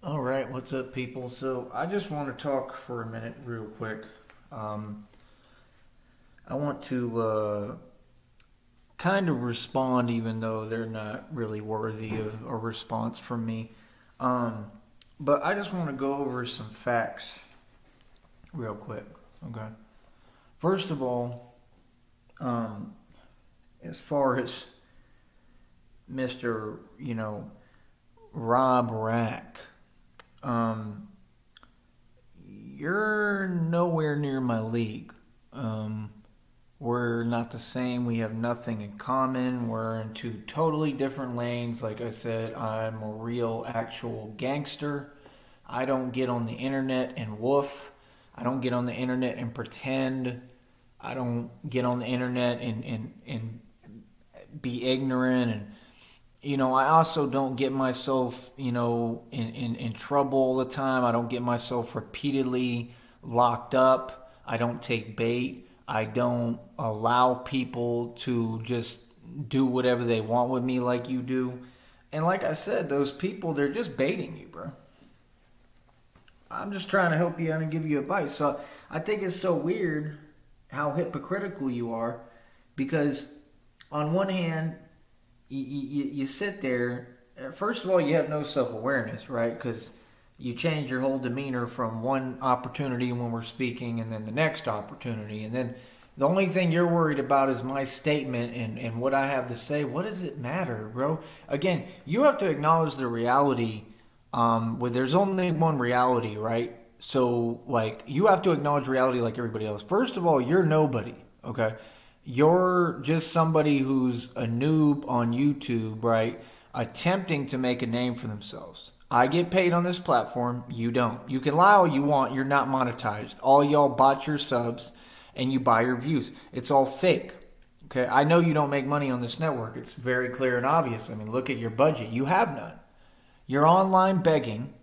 All right, what's up, people? So I just want to talk for a minute, real quick. Um, I want to kind of respond, even though they're not really worthy of a response from me. Um, but I just want to go over some facts, real quick. Okay. First of all, um, as far as Mister, Rob Rack, um, you're nowhere near my league. Um, we're not the same. We have nothing in common. We're in two totally different lanes. Like I said, I'm a real, actual gangster. I don't get on the internet and woof. I don't get on the internet and pretend. I don't get on the internet and be ignorant. And I also don't get myself, in trouble all the time. I don't get myself repeatedly locked up. I don't take bait. I don't allow people to just do whatever they want with me like you do. And like I said, those people, they're just baiting you, bro. I'm just trying to help you out and give you advice. So I think it's so weird how hypocritical you are because, on one hand, you sit there. First of all, you have no self awareness, right? Because you change your whole demeanor from one opportunity when we're speaking and then the next opportunity. And then the only thing you're worried about is my statement and what I have to say. What does it matter, bro? Again, you have to acknowledge the reality where there's only one reality, right? So, like, you have to acknowledge reality like everybody else. First of all, you're nobody, okay? You're just somebody who's a noob on YouTube, right? Attempting to make a name for themselves. I get paid on this platform. You don't. You can lie all you want. You're not monetized. All y'all bought your subs and you buy your views. It's all fake. Okay. I know you don't make money on this network. It's very clear and obvious. I mean, look at your budget. You have none. You're online begging.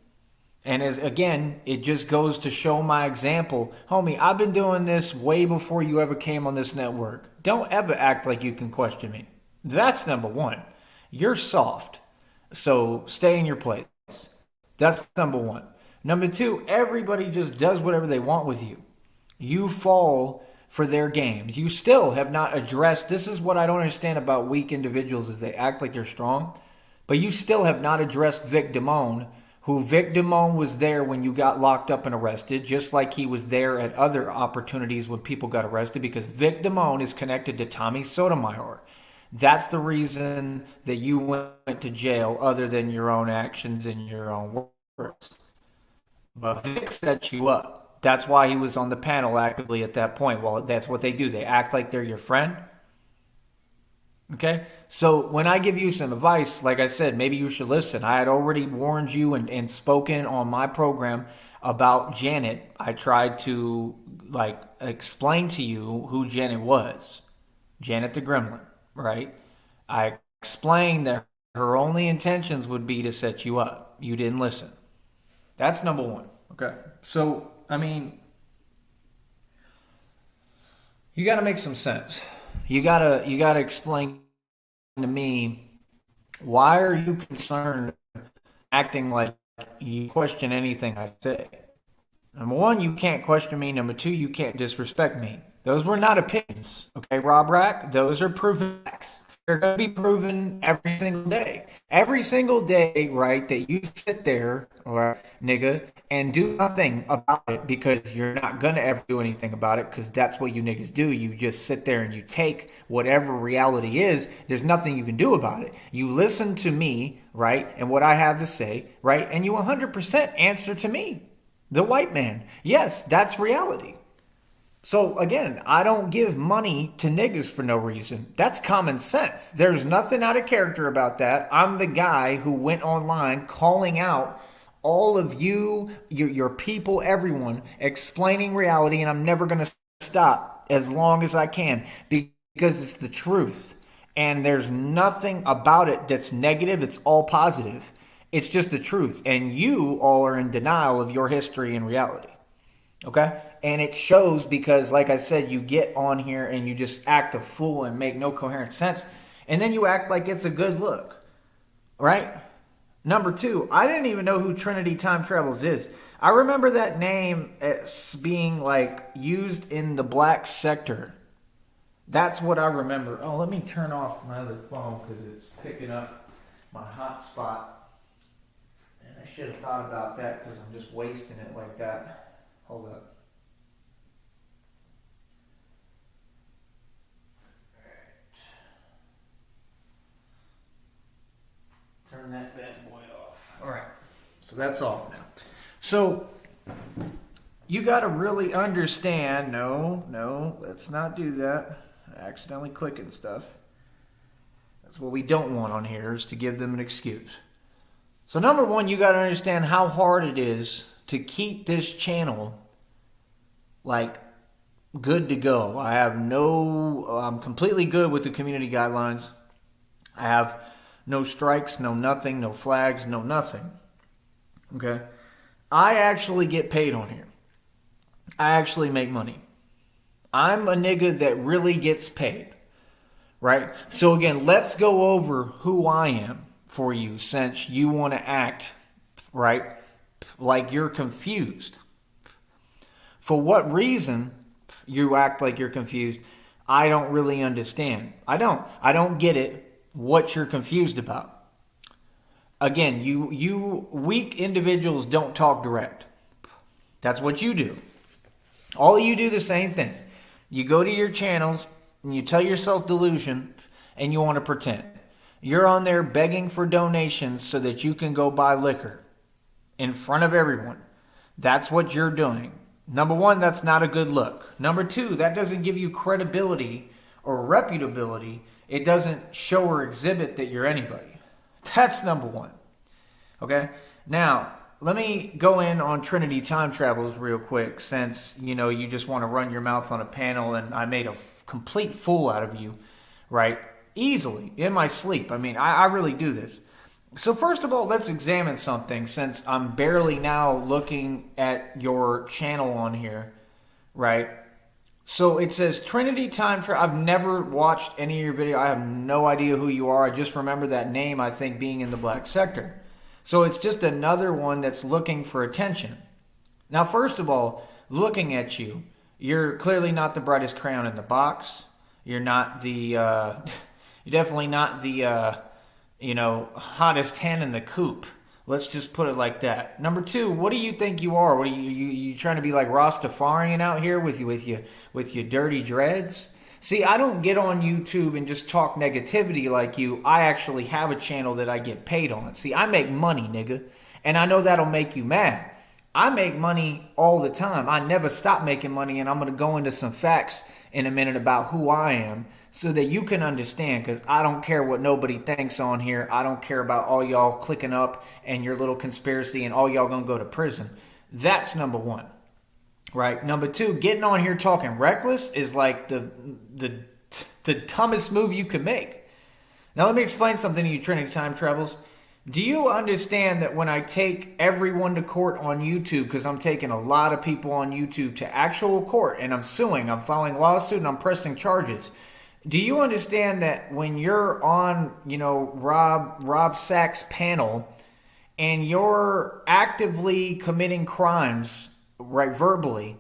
And as again, it just goes to show my example. Homie, I've been doing this way before you ever came on this network. Don't ever act like you can question me. That's number one. You're soft. So stay in your place. That's number one. Number two, everybody just does whatever they want with you. You fall for their games. You still have not addressed. This is what I don't understand about weak individuals is they act like they're strong, but you still have not addressed Vic Damone, who Vic Damone was there when you got locked up and arrested, just like he was there at other opportunities when people got arrested, because Vic Damone is connected to Tommy Sotomayor. That's the reason that you went to jail, other than your own actions and your own words. But Vic set you up. That's why he was on the panel actively at that point. Well, that's what they do. They act like they're your friend. Okay? So when I give you some advice, like I said, maybe you should listen. I had already warned you and spoken on my program about Janet. I tried to explain to you who Janet was. Janet the Gremlin, right? I explained that her only intentions would be to set you up. You didn't listen. That's number one. Okay. So, I mean, you got to make some sense. You got to explain to me, why are you concerned acting like you question anything I say? Number one, you can't question me. Number two, you can't disrespect me. Those were not opinions. Okay, Rob Rack, those are proven facts. They're going to be proven every single day. Every single day, right, that you sit there, or nigga, and do nothing about it because you're not going to ever do anything about it because that's what you niggas do. You just sit there and you take whatever reality is. There's nothing you can do about it. You listen to me, right, and what I have to say, right, and you 100% answer to me, the white man. Yes, that's reality. So again, I don't give money to niggas for no reason. That's common sense. There's nothing out of character about that. I'm the guy who went online calling out all of you, your people, everyone, explaining reality, and I'm never going to stop as long as I can because it's the truth. And there's nothing about it that's negative. It's all positive. It's just the truth. And you all are in denial of your history and reality. Okay? And it shows because, like I said, you get on here and you just act a fool and make no coherent sense. And then you act like it's a good look. Right? Number two, I didn't even know who Trinity Time Travels is. I remember that name as being like used in the black sector. That's what I remember. Oh, let me turn off my other phone because it's picking up my hotspot. And I should have thought about that because I'm just wasting it like that. Hold up. Turn that bad boy off. All right. So that's off now. So you got to really understand. No, let's not do that. Accidentally clicking stuff. That's what we don't want on here, is to give them an excuse. So number one, you got to understand how hard it is to keep this channel like good to go. I'm completely good with the community guidelines. I have no strikes, no nothing, no flags, no nothing. Okay? I actually get paid on here. I actually make money. I'm a nigga that really gets paid. Right? So again, let's go over who I am for you, since you want to act, right, like you're confused. For what reason you act like you're confused, I don't really understand. I don't get it. What you're confused about. Again, you weak individuals don't talk direct. That's what you do. All of you do the same thing. You go to your channels and you tell yourself delusion and you want to pretend. You're on there begging for donations so that you can go buy liquor in front of everyone. That's what you're doing. Number one, that's not a good look. Number two, that doesn't give you credibility or reputability. It doesn't show or exhibit that you're anybody. That's number one. Okay? Now, let me go in on Trinity Time Travels real quick, since, you just want to run your mouth on a panel and I made a complete fool out of you, right? Easily, in my sleep. I mean, I really do this. So first of all, let's examine something, since I'm barely now looking at your channel on here, right? So it says Trinity Time Travel. I've never watched any of your video. I have no idea who you are. I just remember that name, I think, being in the black sector. So it's just another one that's looking for attention. Now, first of all, looking at you, you're clearly not the brightest crayon in the box. You're not the, you're definitely not the, hottest hen in the coop. Let's just put it like that. Number two, what do you think you are? What are you trying to be like Rastafarian out here with your dirty dreads? See, I don't get on YouTube and just talk negativity like you. I actually have a channel that I get paid on. See, I make money, nigga. And I know that'll make you mad. I make money all the time. I never stop making money, and I'm going to go into some facts in a minute about who I am so that you can understand, because I don't care what nobody thinks on here. I don't care about all y'all clicking up and your little conspiracy and all y'all going to go to prison. That's number one, right? Number two, getting on here talking reckless is like the dumbest move you can make. Now, let me explain something to you, Trinity Time Travels. Do you understand that when I take everyone to court on YouTube, because I'm taking a lot of people on YouTube to actual court, and I'm suing, I'm filing lawsuit, and I'm pressing charges, do you understand that when you're on, Rob Sachs' panel and you're actively committing crimes, right, verbally,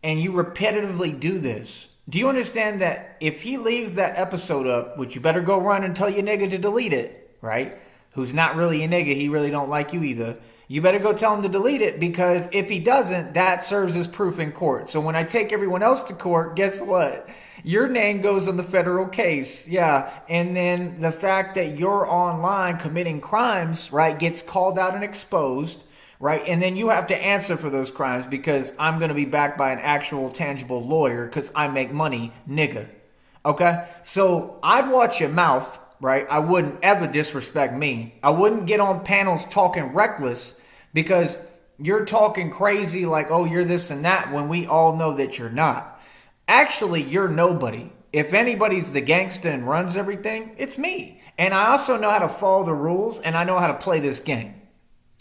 and you repetitively do this, do you understand that if he leaves that episode up, which you better go run and tell your nigga to delete it, right? Who's not really a nigga, he really don't like you either. You better go tell him to delete it, because if he doesn't, that serves as proof in court. So when I take everyone else to court, guess what? Your name goes on the federal case. Yeah. And then the fact that you're online committing crimes, right, gets called out and exposed, right? And then you have to answer for those crimes, because I'm going to be backed by an actual tangible lawyer, because I make money, nigga. Okay? So I'd watch your mouth. Right? I wouldn't ever disrespect me. I wouldn't get on panels talking reckless, because you're talking crazy like, oh, you're this and that, when we all know that you're not. Actually, you're nobody. If anybody's the gangster and runs everything, it's me. And I also know how to follow the rules, and I know how to play this game.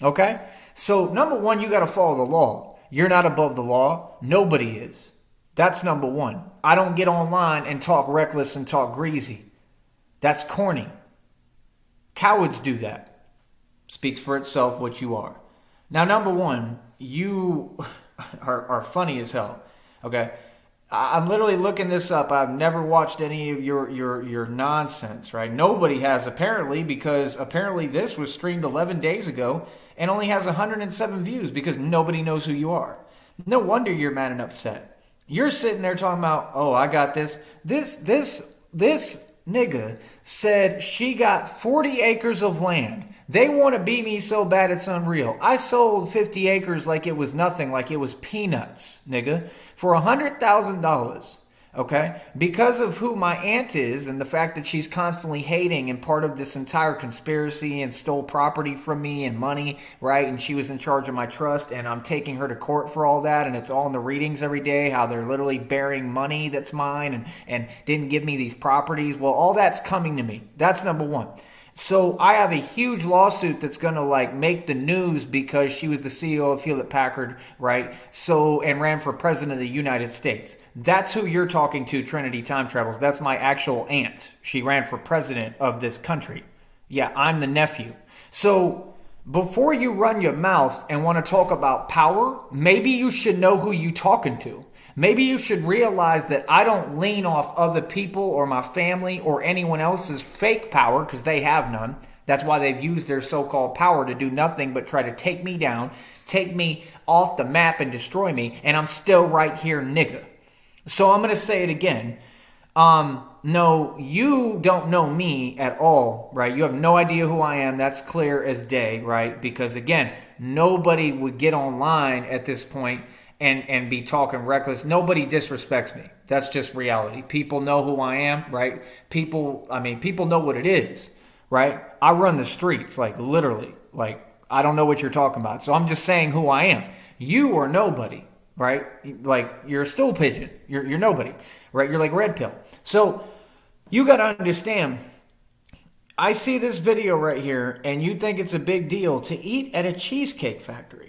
Okay? So, number one, you got to follow the law. You're not above the law. Nobody is. That's number one. I don't get online and talk reckless and talk greasy. That's corny. Cowards do that. Speaks for itself what you are. Now, number one, you are funny as hell. Okay, I'm literally looking this up. I've never watched any of your nonsense. Right? Nobody has apparently, because apparently this was streamed 11 days ago and only has 107 views because nobody knows who you are. No wonder you're mad and upset. You're sitting there talking about, oh, I got this. This nigga said she got 40 acres of land. They want to beat me so bad it's unreal. I sold 50 acres like it was nothing, like it was peanuts, nigga, for $100,000. Okay? Because of who my aunt is and the fact that she's constantly hating and part of this entire conspiracy and stole property from me and money, right? And she was in charge of my trust and I'm taking her to court for all that, and it's all in the readings every day, how they're literally burying money that's mine and didn't give me these properties. Well, all that's coming to me. That's number one. So I have a huge lawsuit that's going to like make the news because she was the CEO of Hewlett Packard, right? So, and ran for president of the United States. That's who you're talking to, Trinity Time Travels. That's my actual aunt. She ran for president of this country. Yeah, I'm the nephew. So before you run your mouth and want to talk about power, maybe you should know who you're talking to. Maybe you should realize that I don't lean off other people or my family or anyone else's fake power, because they have none. That's why they've used their so-called power to do nothing but try to take me down, take me off the map and destroy me, and I'm still right here, nigga. So I'm going to say it again. No, you don't know me at all, right? You have no idea who I am. That's clear as day, right? Because again, nobody would get online at this point and be talking reckless. Nobody disrespects me. That's just reality. People know who I am, right? People know what it is, right? I run the streets, like literally. Like, I don't know what you're talking about. So I'm just saying who I am. You are nobody, right? Like, you're a stool pigeon. You're nobody, right? You're like red pill. So you got to understand, I see this video right here and you think it's a big deal to eat at a cheesecake factory.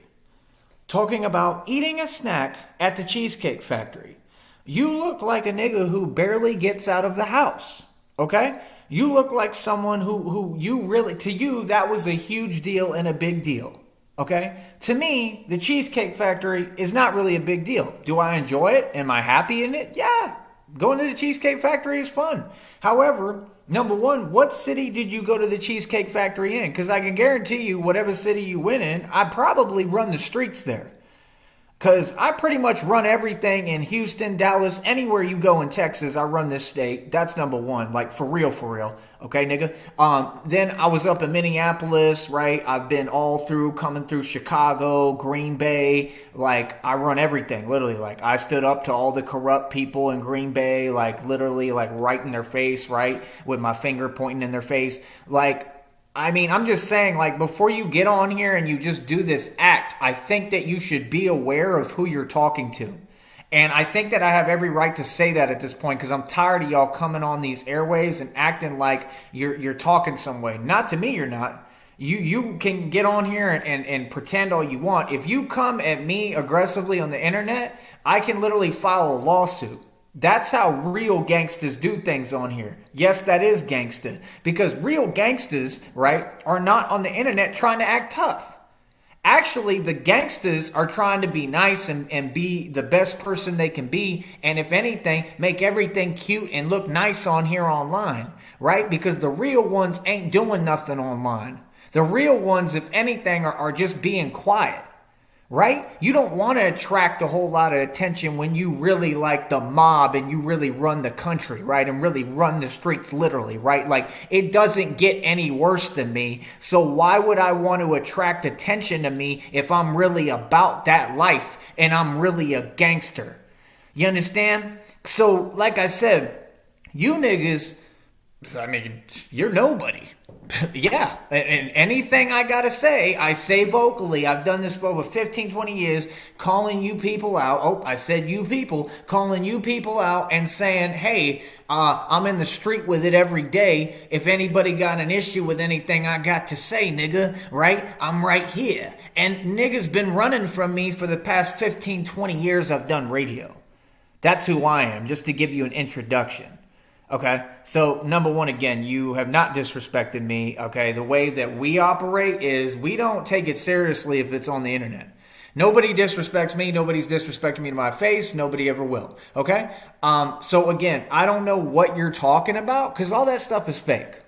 Talking about eating a snack at the Cheesecake Factory. You look like a nigga who barely gets out of the house, okay? You look like someone who you really, to you, that was a huge deal and a big deal, okay? To me, the Cheesecake Factory is not really a big deal. Do I enjoy it? Am I happy in it? Yeah. Going to the Cheesecake Factory is fun. However, number one, what city did you go to the Cheesecake Factory in? Because I can guarantee you, whatever city you went in, I probably run the streets there. Because I pretty much run everything in Houston, Dallas, anywhere you go in Texas, I run this state. That's number one, like for real. Okay, nigga? Then I was up in Minneapolis, right? I've been all through, coming through Chicago, Green Bay. Like, I run everything, literally. Like, I stood up to all the corrupt people in Green Bay, like, literally, like, right in their face, right? With my finger pointing in their face. Like, I mean, I'm just saying, like, before you get on here and you just do this act, I think that you should be aware of who you're talking to. And I think that I have every right to say that at this point, because I'm tired of y'all coming on these airwaves and acting like you're talking some way. Not to me, you're not. You can get on here and pretend all you want. If you come at me aggressively on the internet, I can literally file a lawsuit. That's how real gangsters do things on here. Yes, that is gangster. Because real gangsters, right, are not on the internet trying to act tough. Actually, the gangsters are trying to be nice and be the best person they can be. And if anything, make everything cute and look nice on here online, right? Because the real ones ain't doing nothing online. The real ones, if anything, are just being quiet. Right? You don't want to attract a whole lot of attention when you really like the mob and you really run the country, right? And really run the streets literally, right? Like, it doesn't get any worse than me. So why would I want to attract attention to me if I'm really about that life and I'm really a gangster? You understand? So, like I said, you niggas, I mean, you're nobody. Yeah, and anything I gotta say, I say vocally. I've done this for over 15, 20 years, calling you people out. Oh, I said you people, calling you people out and saying, hey, I'm in the street with it every day. If anybody got an issue with anything I got to say, nigga, right? I'm right here. And niggas been running from me for the past 15, 20 years I've done radio. That's who I am, just to give you an introduction. Okay, so number one, again, you have not disrespected me. Okay, the way that we operate is we don't take it seriously if it's on the internet. Nobody disrespects me. Nobody's disrespecting me to my face. Nobody ever will. Okay, so again, I don't know what you're talking about because all that stuff is fake.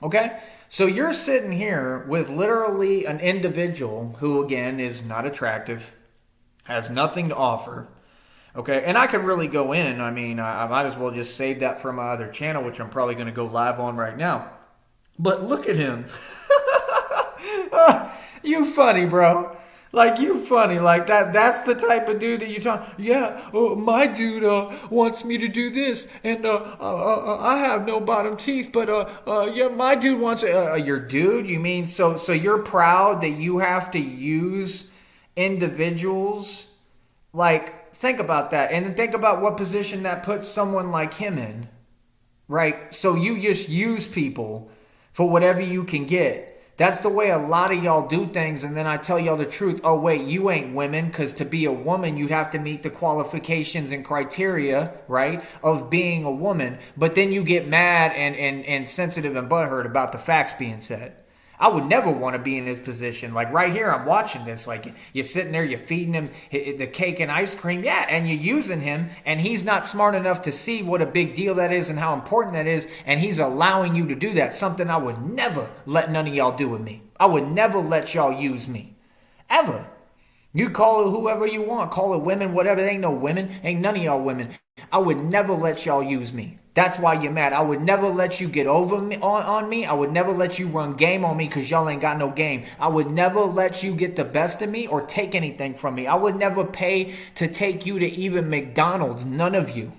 Okay, so you're sitting here with literally an individual who, again, is not attractive, has nothing to offer. Okay, and I could really go in. I mean, I might as well just save that for my other channel, which I'm probably going to go live on right now. But look at him. You funny, bro. Like, you funny. Like, that's the type of dude that you talk. Yeah, my dude wants me to do this, and I have no bottom teeth, but yeah, my dude wants your dude. You mean so you're proud that you have to use individuals? Like, think about that, and then think about what position that puts someone like him in, right? So you just use people for whatever you can get. That's the way a lot of y'all do things, and then I tell y'all the truth. Oh, wait, you ain't women, because to be a woman, you'd have to meet the qualifications and criteria, right, of being a woman. But then you get mad and sensitive and butthurt about the facts being said. I would never want to be in his position. Like right here, I'm watching this. Like you're sitting there, you're feeding him the cake and ice cream. Yeah, and you're using him, and he's not smart enough to see what a big deal that is and how important that is, and he's allowing you to do that. Something I would never let none of y'all do with me. I would never let y'all use me. Ever. You call it whoever you want. Call it women, whatever. They ain't no women. Ain't none of y'all women. I would never let y'all use me. That's why you're mad. I would never let you get over me on me. I would never let you run game on me because y'all ain't got no game. I would never let you get the best of me or take anything from me. I would never pay to take you to even McDonald's. None of you.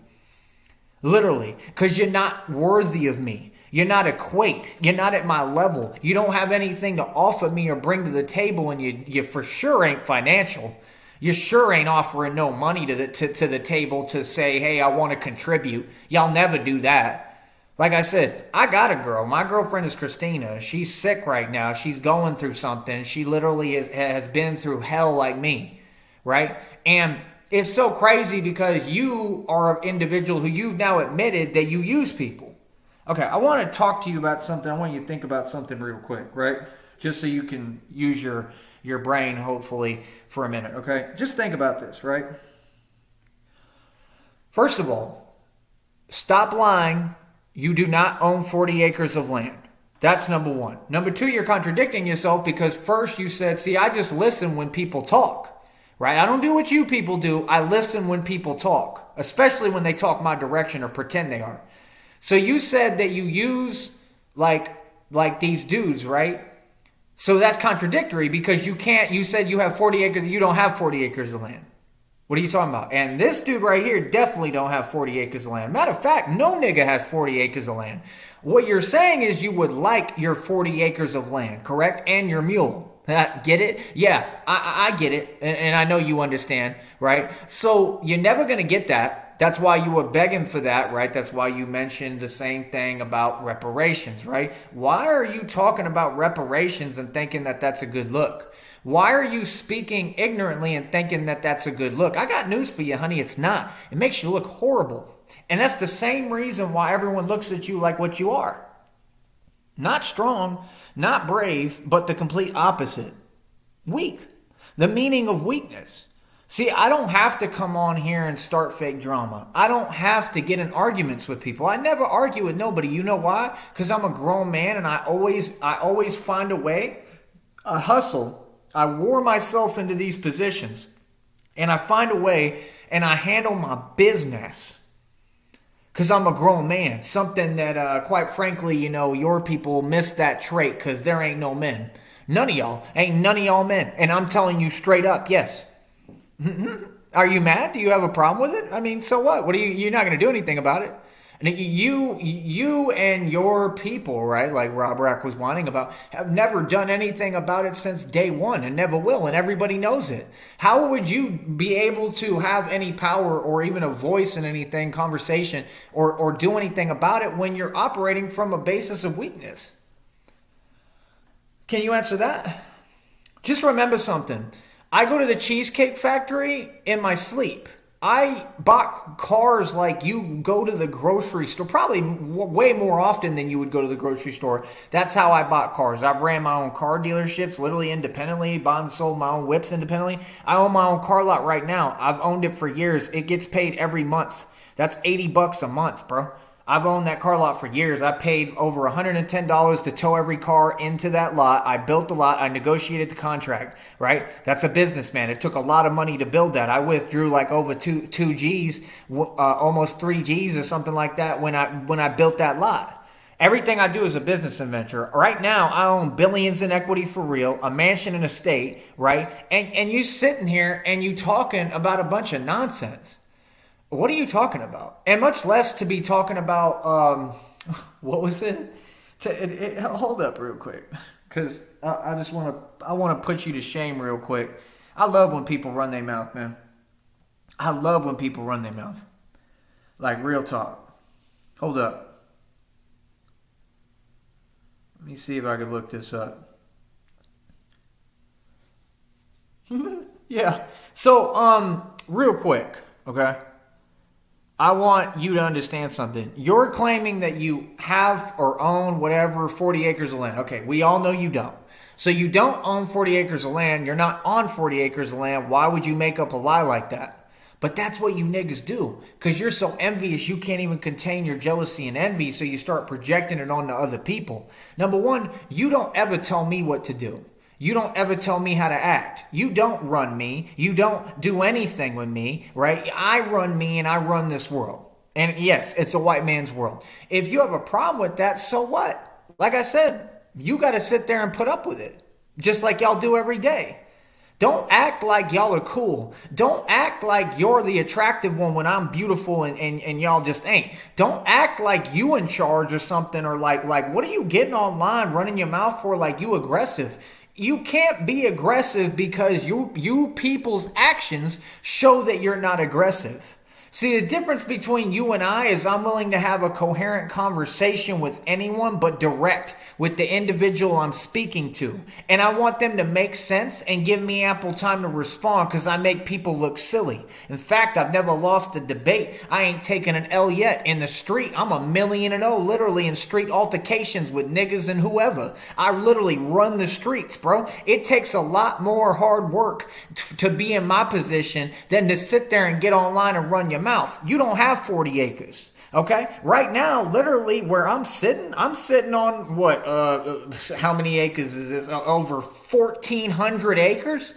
Literally. Because you're not worthy of me. You're not equate. You're not at my level. You don't have anything to offer me or bring to the table, and you for sure ain't financial. You sure ain't offering no money to the table to say, hey, I want to contribute. Y'all never do that. Like I said, I got a girl. My girlfriend is Christina. She's sick right now. She's going through something. She literally has been through hell like me, right? And it's so crazy because you are an individual who you've now admitted that you use people. Okay, I want to talk to you about something. I want you to think about something real quick, right? Just so you can use your brain, hopefully, for a minute, okay? Just think about this, right? First of all, stop lying. You do not own 40 acres of land. That's number one. Number two, you're contradicting yourself because first you said, see, I just listen when people talk, right? I don't do what you people do. I listen when people talk, especially when they talk my direction or pretend they are. So you said that you use like these dudes, right? So that's contradictory because you said you have 40 acres, you don't have 40 acres of land. What are you talking about? And this dude right here definitely don't have 40 acres of land. Matter of fact, no nigga has 40 acres of land. What you're saying is you would like your 40 acres of land, correct? And your mule. Get it? Yeah, I get it. And I know you understand, right? So you're never going to get that. That's why you were begging for that, right? That's why you mentioned the same thing about reparations, right? Why are you talking about reparations and thinking that that's a good look? Why are you speaking ignorantly and thinking that that's a good look? I got news for you, honey. It's not. It makes you look horrible. And that's the same reason why everyone looks at you like what you are. Not strong, not brave, but the complete opposite. Weak. The meaning of weakness. See, I don't have to come on here and start fake drama. I don't have to get in arguments with people. I never argue with nobody. You know why? Because I'm a grown man and I always find a way. I hustle. I war myself into these positions. And I find a way and I handle my business. Because I'm a grown man. Something that, quite frankly, your people miss that trait because there ain't no men. None of y'all. Ain't none of y'all men. And I'm telling you straight up, yes. Are you mad? Do you have a problem with it? I mean, so what? You're not going to do anything about it. And you and your people, right, like Rob Rack was whining about, have never done anything about it since day one and never will, and everybody knows it. How would you be able to have any power or even a voice in anything, conversation, or do anything about it when you're operating from a basis of weakness? Can you answer that? Just remember something. I go to the Cheesecake Factory in my sleep. I bought cars like you go to the grocery store, probably way more often than you would go to the grocery store. That's how I bought cars. I ran my own car dealerships literally independently, bought and sold my own whips independently. I own my own car lot right now. I've owned it for years. It gets paid every month. That's $80 a month, bro. I've owned that car lot for years. I paid over $110 to tow every car into that lot. I built the lot. I negotiated the contract, right? That's a businessman. It took a lot of money to build that. I withdrew like over two G's, almost 3 G's or something like that when I built that lot. Everything I do is a business adventure. Right now, I own billions in equity for real, a mansion and a state, right? And you sitting here and you talking about a bunch of nonsense. What are you talking about? And much less to be talking about, what was it? Hold up real quick. Because I just want to put you to shame real quick. I love when people run their mouth, man. I love when people run their mouth. Like real talk. Hold up. Let me see if I can look this up. Yeah. So, real quick, okay? I want you to understand something. You're claiming that you have or own whatever 40 acres of land. Okay, we all know you don't. So you don't own 40 acres of land. You're not on 40 acres of land. Why would you make up a lie like that? But that's what you niggas do. Because you're so envious you can't even contain your jealousy and envy, so you start projecting it onto other people. Number one, you don't ever tell me what to do. You don't ever tell me how to act. You don't run me. You don't do anything with me, right? I run me and I run this world. And yes, it's a white man's world. If you have a problem with that, so what? Like I said, you got to sit there and put up with it. Just like y'all do every day. Don't act like y'all are cool. Don't act like you're the attractive one when I'm beautiful and y'all just ain't. Don't act like you in charge or something, or like what are you getting online running your mouth for like you aggressive? You can't be aggressive because you people's actions show that you're not aggressive. See, the difference between you and I is I'm willing to have a coherent conversation with anyone, but direct with the individual I'm speaking to. And I want them to make sense and give me ample time to respond, because I make people look silly. In fact, I've never lost a debate. I ain't taken an L yet in the street. I'm 1,000,000 literally in street altercations with niggas and whoever. I literally run the streets, bro. It takes a lot more hard work to be in my position than to sit there and get online and run your mouth. You don't have 40 acres. Okay? Right now, literally where I'm sitting on what, how many acres is this? Over 1,400 acres?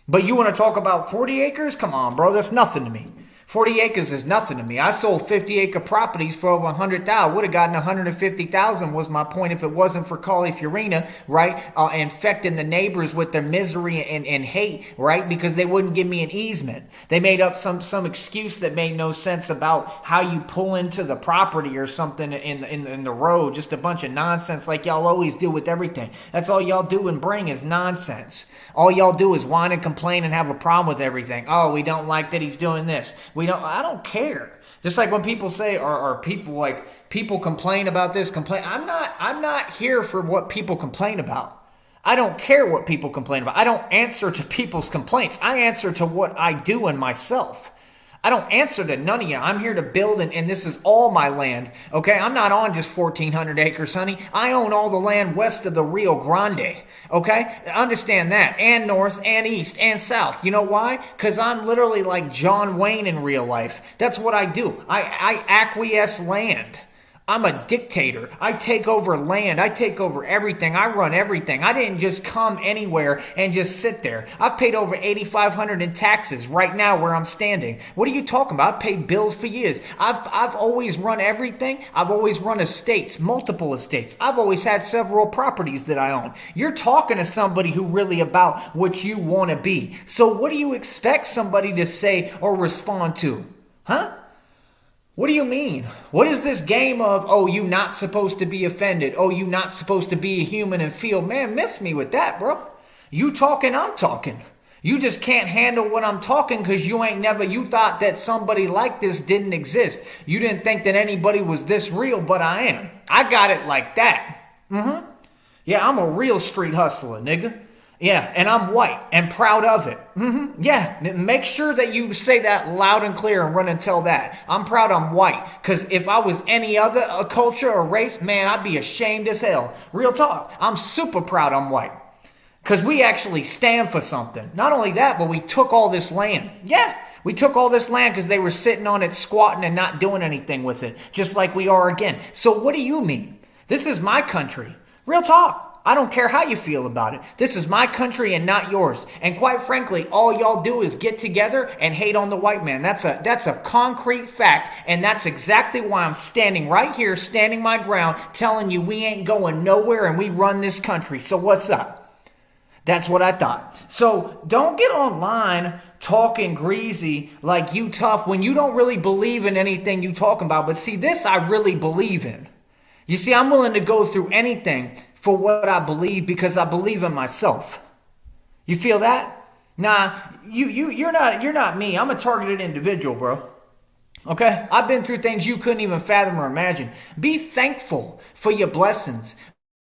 But you want to talk about 40 acres? Come on, bro. That's nothing to me. 40 acres is nothing to me. I sold 50-acre properties for over 100,000. Would have gotten 150,000 was my point if it wasn't for Carly Fiorina, right? Infecting the neighbors with their misery and hate, right? Because they wouldn't give me an easement. They made up some excuse that made no sense about how you pull into the property or something in the road. Just a bunch of nonsense like y'all always do with everything. That's all y'all do and bring is nonsense. All y'all do is whine and complain and have a problem with everything. Oh, we don't like that he's doing this. I don't care. Just like when people say, or people complain about this, I'm not here for what people complain about. I don't care what people complain about. I don't answer to people's complaints. I answer to what I do in myself. I don't answer to none of you. I'm here to build, and this is all my land, okay? I'm not on just 1,400 acres, honey. I own all the land west of the Rio Grande, okay? Understand that, and north, and east, and south. You know why? Because I'm literally like John Wayne in real life. That's what I do. I acquiesce land. I'm a dictator. I take over land. I take over everything. I run everything. I didn't just come anywhere and just sit there. I've paid over $8,500 in taxes right now where I'm standing. What are you talking about? I've paid bills for years. I've always run everything. I've always run estates, multiple estates. I've always had several properties that I own. You're talking to somebody who really about what you want to be. So what do you expect somebody to say or respond to? Huh? What do you mean? What is this game of, oh, you not supposed to be offended? Oh, you not supposed to be a human and feel? Man, miss me with that, bro. You talking, I'm talking. You just can't handle what I'm talking because you thought that somebody like this didn't exist. You didn't think that anybody was this real, but I am. I got it like that. Yeah, I'm a real street hustler, nigga. Yeah, and I'm white and proud of it. Yeah, make sure that you say that loud and clear and run and tell that. I'm proud I'm white. Because if I was any other culture or race, man, I'd be ashamed as hell. Real talk. I'm super proud I'm white. Because we actually stand for something. Not only that, but we took all this land. Yeah, we took all this land because they were sitting on it, squatting and not doing anything with it. Just like we are again. So what do you mean? This is my country. Real talk. I don't care how you feel about it. This is my country and not yours. And quite frankly, all y'all do is get together and hate on the white man. That's a concrete fact. And that's exactly why I'm standing right here, standing my ground, telling you we ain't going nowhere and we run this country. So what's up? That's what I thought. So don't get online talking greasy like you tough when you don't really believe in anything you talking about. But see, this I really believe in. You see, I'm willing to go through anything for what I believe because I believe in myself. You feel that? Nah, you're not me. I'm a targeted individual, bro. Okay? I've been through things you couldn't even fathom or imagine. Be thankful for your blessings.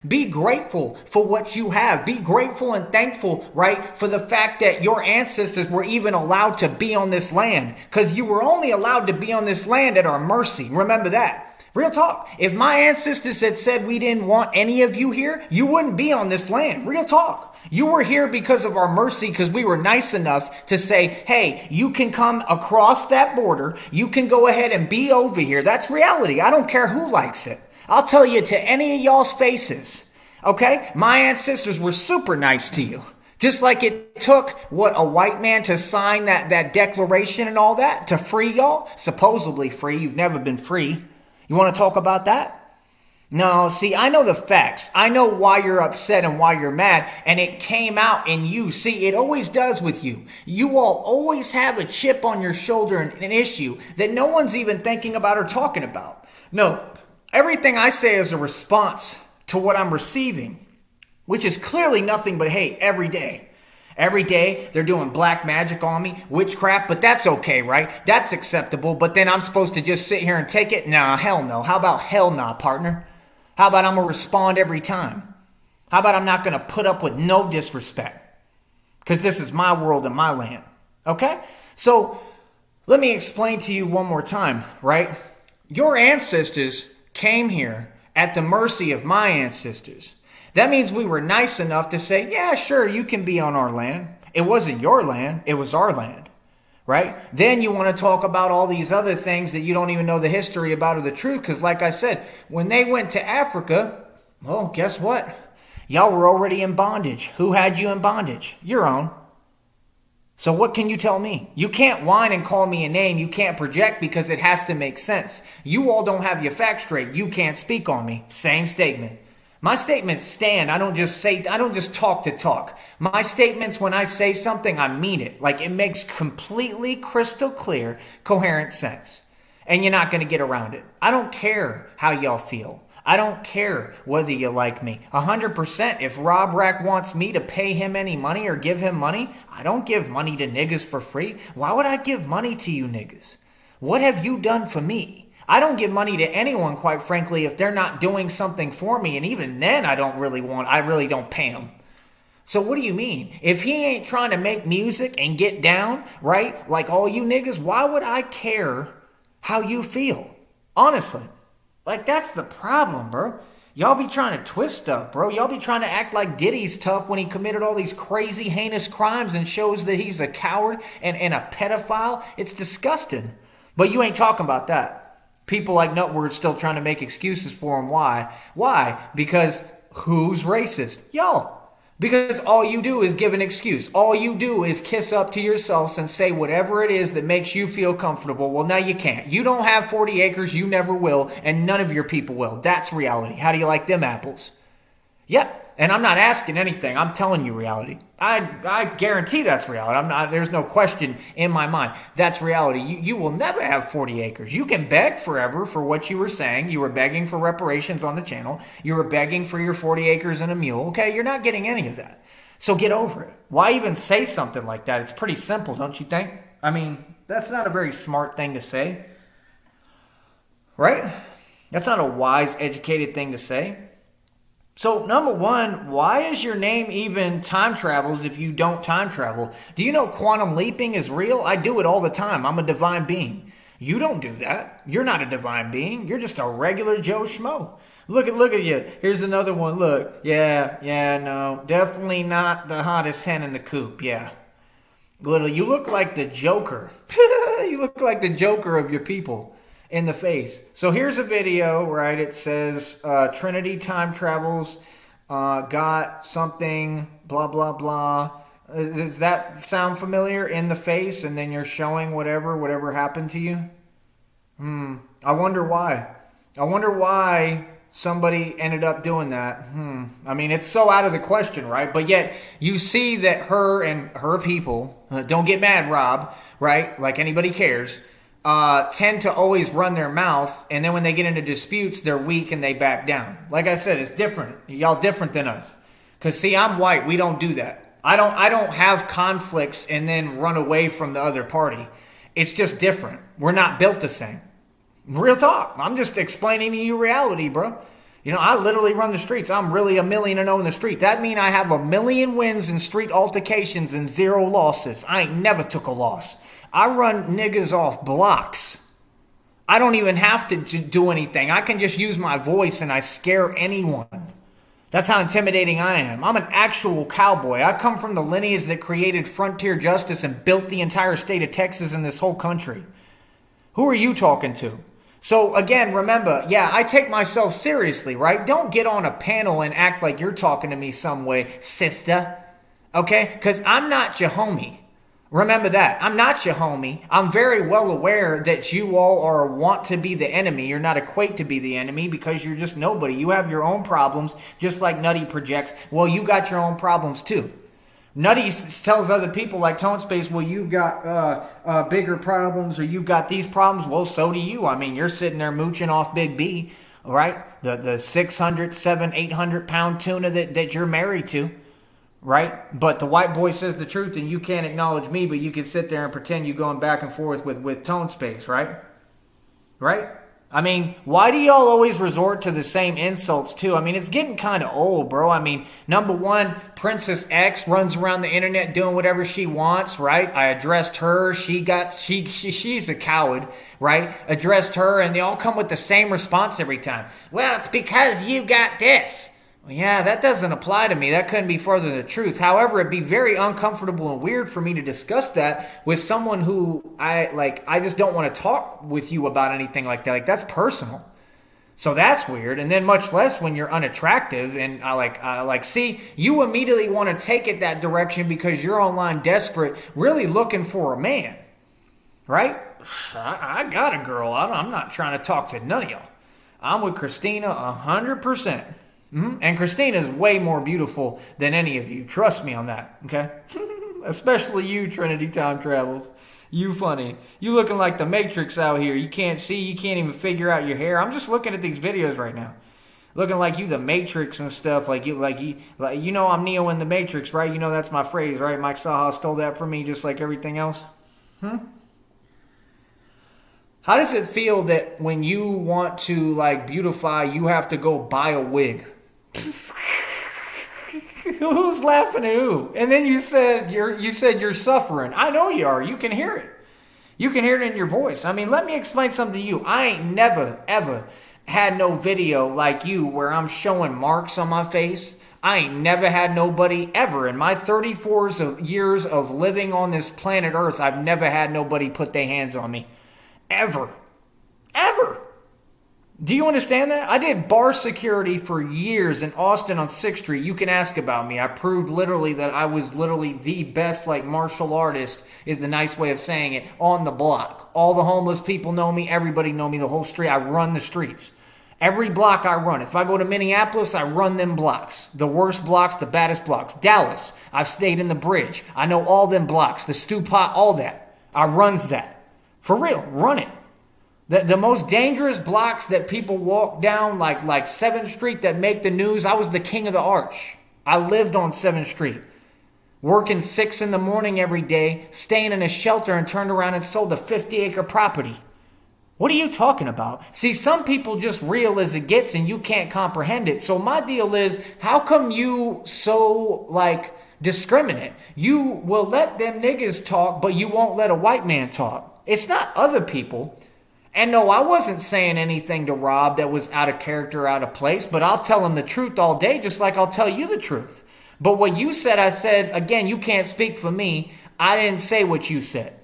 Be grateful for what you have. Be grateful and thankful, right, for the fact that your ancestors were even allowed to be on this land. Because you were only allowed to be on this land at our mercy. Remember that. Real talk. If my ancestors had said we didn't want any of you here, you wouldn't be on this land. Real talk. You were here because of our mercy, because we were nice enough to say, hey, you can come across that border. You can go ahead and be over here. That's reality. I don't care who likes it. I'll tell you to any of y'all's faces. Okay? My ancestors were super nice to you. Just like it took, a white man to sign that declaration and all that to free y'all? Supposedly free. You've never been free. You want to talk about that? No, see, I know the facts. I know why you're upset and why you're mad, and it came out in you. See, it always does with you. You all always have a chip on your shoulder and an issue that no one's even thinking about or talking about. No, everything I say is a response to what I'm receiving, which is clearly nothing but hate every day. Every day they're doing black magic on me, witchcraft, but that's okay, right? That's acceptable, but then I'm supposed to just sit here and take it? Nah, hell no. How about hell nah, partner? How about I'm going to respond every time? How about I'm not going to put up with no disrespect? Because this is my world and my land, okay? So let me explain to you one more time, right? Your ancestors came here at the mercy of my ancestors. That means we were nice enough to say, yeah, sure, you can be on our land. It wasn't your land, it was our land, right? Then you want to talk about all these other things that you don't even know the history about or the truth, because like I said, when they went to Africa, well, guess what? Y'all were already in bondage. Who had you in bondage? Your own. So what can you tell me? You can't whine and call me a name. You can't project because it has to make sense. You all don't have your facts straight. You can't speak on me. Same statement. My statements stand. I don't just talk to talk. My statements, when I say something, I mean it. Like it makes completely crystal clear, coherent sense. And you're not going to get around it. I don't care how y'all feel. I don't care whether you like me. 100%. If Rob Rack wants me to pay him any money or give him money, I don't give money to niggas for free. Why would I give money to you niggas? What have you done for me? I don't give money to anyone, quite frankly, if they're not doing something for me. And even then, I really don't pay them. So what do you mean? If he ain't trying to make music and get down, right? Like all you niggas, why would I care how you feel? Honestly. Like that's the problem, bro. Y'all be trying to twist stuff, bro. Y'all be trying to act like Diddy's tough when he committed all these crazy, heinous crimes and shows that he's a coward and a pedophile. It's disgusting. But you ain't talking about that. People like Nutword still trying to make excuses for him. Why? Why? Because who's racist? Y'all. Because all you do is give an excuse. All you do is kiss up to yourselves and say whatever it is that makes you feel comfortable. Well, now you can't. You don't have 40 acres. You never will. And none of your people will. That's reality. How do you like them apples? Yep. And I'm not asking anything. I'm telling you reality. I guarantee that's reality. There's no question in my mind. That's reality. You will never have 40 acres. You can beg forever for what you were saying. You were begging for reparations on the channel. You were begging for your 40 acres and a mule. Okay, you're not getting any of that. So get over it. Why even say something like that? It's pretty simple, don't you think? I mean, that's not a very smart thing to say. Right? That's not a wise, educated thing to say. So, number one, why is your name even time travels if you don't time travel? Do you know quantum leaping is real? I do it all the time. I'm a divine being. You don't do that. You're not a divine being. You're just a regular Joe Schmo. Look at you. Here's another one. Look. Yeah, no. Definitely not the hottest hen in the coop. Yeah. Little, you look like the Joker. You look like the Joker of your people in the face. So here's a video, right? It says Trinity time travels, got something, blah, blah, blah. Does that sound familiar? In the face, and then you're showing whatever happened to you? I wonder why. I wonder why somebody ended up doing that. I mean, it's so out of the question, right? But yet you see that her and her people, don't get mad, Rob, right? Like anybody cares, tend to always run their mouth, and then when they get into disputes, they're weak and they back down. Like I said, it's different. Y'all different than us. Because see, I'm white. We don't do that. I don't have conflicts and then run away from the other party. It's just different. We're not built the same. Real talk. I'm just explaining to you reality, bro. You know, I literally run the streets. I'm really 1,000,000-0 in the street. That mean I have 1,000,000 wins in street altercations and 0 losses. I ain't never took a loss. I run niggas off blocks. I don't even have to do anything. I can just use my voice and I scare anyone. That's how intimidating I am. I'm an actual cowboy. I come from the lineage that created frontier justice and built the entire state of Texas and this whole country. Who are you talking to? So again, remember, yeah, I take myself seriously, right? Don't get on a panel and act like you're talking to me some way, sister. Okay? Because I'm not your homie. Remember that. I'm not your homie. I'm very well aware that you all want to be the enemy. You're not equate to be the enemy because you're just nobody. You have your own problems, just like Nutty projects. Well, you got your own problems too. Nutty tells other people like Tone Space, well, you've got bigger problems or you've got these problems. Well, so do you. I mean, you're sitting there mooching off Big B, right? The 600, 700, 800 pound tuna that you're married to, right? But the white boy says the truth and you can't acknowledge me, but you can sit there and pretend you're going back and forth with Tone Space, right? Right? I mean, why do y'all always resort to the same insults too? I mean, it's getting kind of old, bro. I mean, number one, Princess X runs around the internet doing whatever she wants, right? I addressed her. She's a coward, right? Addressed her, and they all come with the same response every time. Well, it's because you got this. Well, yeah, that doesn't apply to me. That couldn't be further than the truth. However, it'd be very uncomfortable and weird for me to discuss that with someone who I just don't want to talk with you about anything like that. Like, that's personal. So that's weird. And then much less when you're unattractive. And see, you immediately want to take it that direction because you're online desperate, really looking for a man. Right? I got a girl. I'm not trying to talk to none of y'all. I'm with Christina 100%. And Christina is way more beautiful than any of you. Trust me on that, okay? Especially you, Trinity Time Travels. You funny. You looking like the Matrix out here. You can't see. You can't even figure out your hair. I'm just looking at these videos right now. Looking like you the Matrix and stuff. Like you know I'm Neo in the Matrix, right? You know that's my phrase, right? Mike Saha stole that from me just like everything else. How does it feel that when you want to beautify, you have to go buy a wig? Who's laughing at who? And then you said you're suffering. I know you are. You can hear it. You can hear it in your voice. I mean, let me explain something to you. I ain't never, ever had no video like you where I'm showing marks on my face. I ain't never had nobody ever. In my 34 years of living on this planet Earth, I've never had nobody put their hands on me. Ever. Ever. Do you understand that? I did bar security for years in Austin on 6th Street. You can ask about me. I proved literally that I was literally the best martial artist, is the nice way of saying it, on the block. All the homeless people know me. Everybody know me. The whole street. I run the streets. Every block I run. If I go to Minneapolis, I run them blocks. The worst blocks, the baddest blocks. Dallas, I've stayed in the bridge. I know all them blocks. The stew pot, all that. I runs that. For real. Run it. The most dangerous blocks that people walk down, like 7th Street, that make the news, I was the king of the arch. I lived on 7th Street. Working 6 a.m. every day, staying in a shelter, and turned around and sold a 50-acre property. What are you talking about? See, some people just real as it gets and you can't comprehend it. So my deal is, how come you so like discriminate? You will let them niggas talk, but you won't let a white man talk. It's not other people. And no, I wasn't saying anything to Rob that was out of character, out of place, but I'll tell him the truth all day, just like I'll tell you the truth. But what you said, I said, again, you can't speak for me. I didn't say what you said.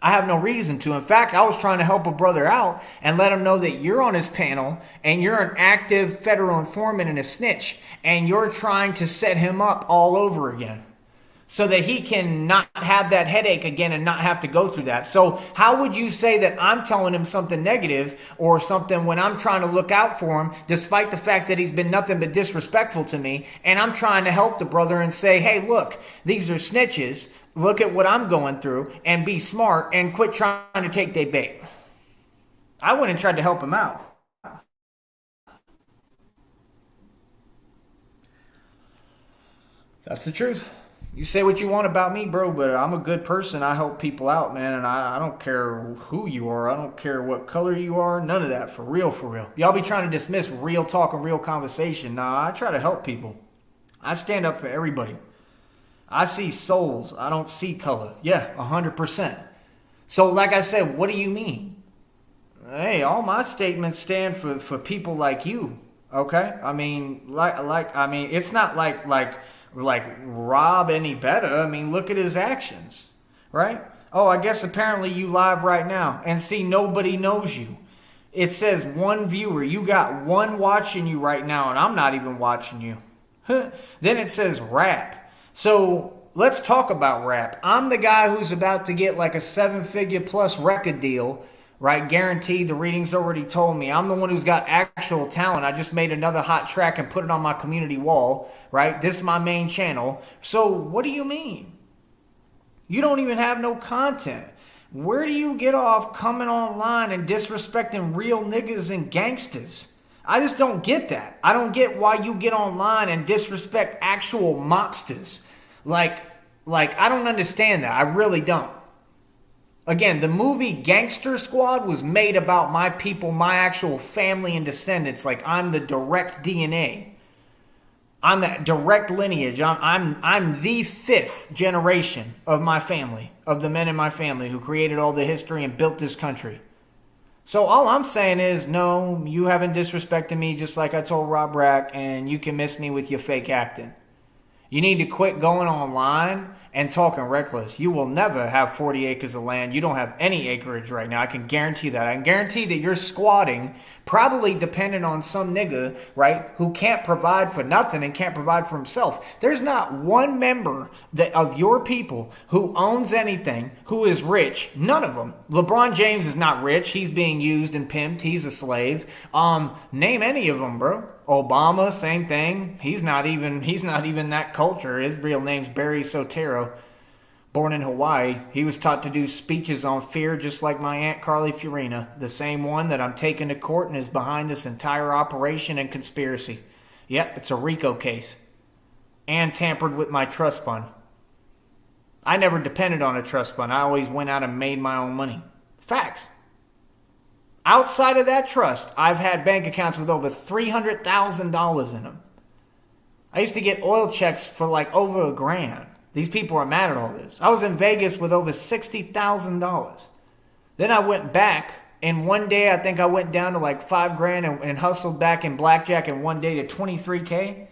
I have no reason to. In fact, I was trying to help a brother out and let him know that you're on his panel and you're an active federal informant and a snitch, and you're trying to set him up all over again so that he can not have that headache again and not have to go through that. So how would you say that I'm telling him something negative or something when I'm trying to look out for him, despite the fact that he's been nothing but disrespectful to me, and I'm trying to help the brother and say, hey, look, these are snitches. Look at what I'm going through and be smart and quit trying to take their bait. I went and tried to help him out. That's the truth. You say what you want about me, bro, but I'm a good person. I help people out, man, and I don't care who you are. I don't care what color you are. None of that. For real, for real. Y'all be trying to dismiss real talk and real conversation. Nah, I try to help people. I stand up for everybody. I see souls. I don't see color. Yeah, 100%. So like I said, what do you mean? Hey, all my statements stand for people like you. Okay? I mean, it's not like Rob any better. I mean, look at his actions. Right? Oh, I guess apparently you live right now and see nobody knows you. It says one viewer. You got one watching you right now, and I'm not even watching you. Then it says rap. So let's talk about rap. I'm the guy who's about to get like a 7-figure plus record deal, right? Guaranteed. The readings already told me. I'm the one who's got actual talent. I just made another hot track and put it on my community wall, right? This is my main channel. So what do you mean? You don't even have no content. Where do you get off coming online and disrespecting real niggas and gangsters? I just don't get that. I don't get why you get online and disrespect actual mobsters. Like I don't understand that. I really don't. Again, the movie Gangster Squad was made about my people, my actual family and descendants. Like, I'm the direct DNA. I'm that direct lineage. I'm the 5th generation of my family, of the men in my family who created all the history and built this country. So all I'm saying is, no, you haven't disrespected me just like I told Rob Rack, and you can miss me with your fake acting. You need to quit going online and talking reckless. You will never have 40 acres of land. You don't have any acreage right now. I can guarantee that. I can guarantee that you're squatting, probably dependent on some nigga, right, who can't provide for nothing and can't provide for himself. There's not one member of your people who owns anything, who is rich. None of them. LeBron James is not rich. He's being used and pimped. He's a slave. Name any of them, bro. Obama, same thing. He's not even that culture. His real name's Barry Soetoro. Born in Hawaii. He was taught to do speeches on fear just like my Aunt Carly Fiorina. The same one that I'm taking to court and is behind this entire operation and conspiracy. Yep, it's a RICO case. And tampered with my trust fund. I never depended on a trust fund. I always went out and made my own money. Facts. Outside of that trust, I've had bank accounts with over $300,000 in them. I used to get oil checks for like over $1,000. These people are mad at all this. I was in Vegas with over $60,000. Then I went back, and one day I think I went down to like $5,000 and hustled back in blackjack, and one day to $23K.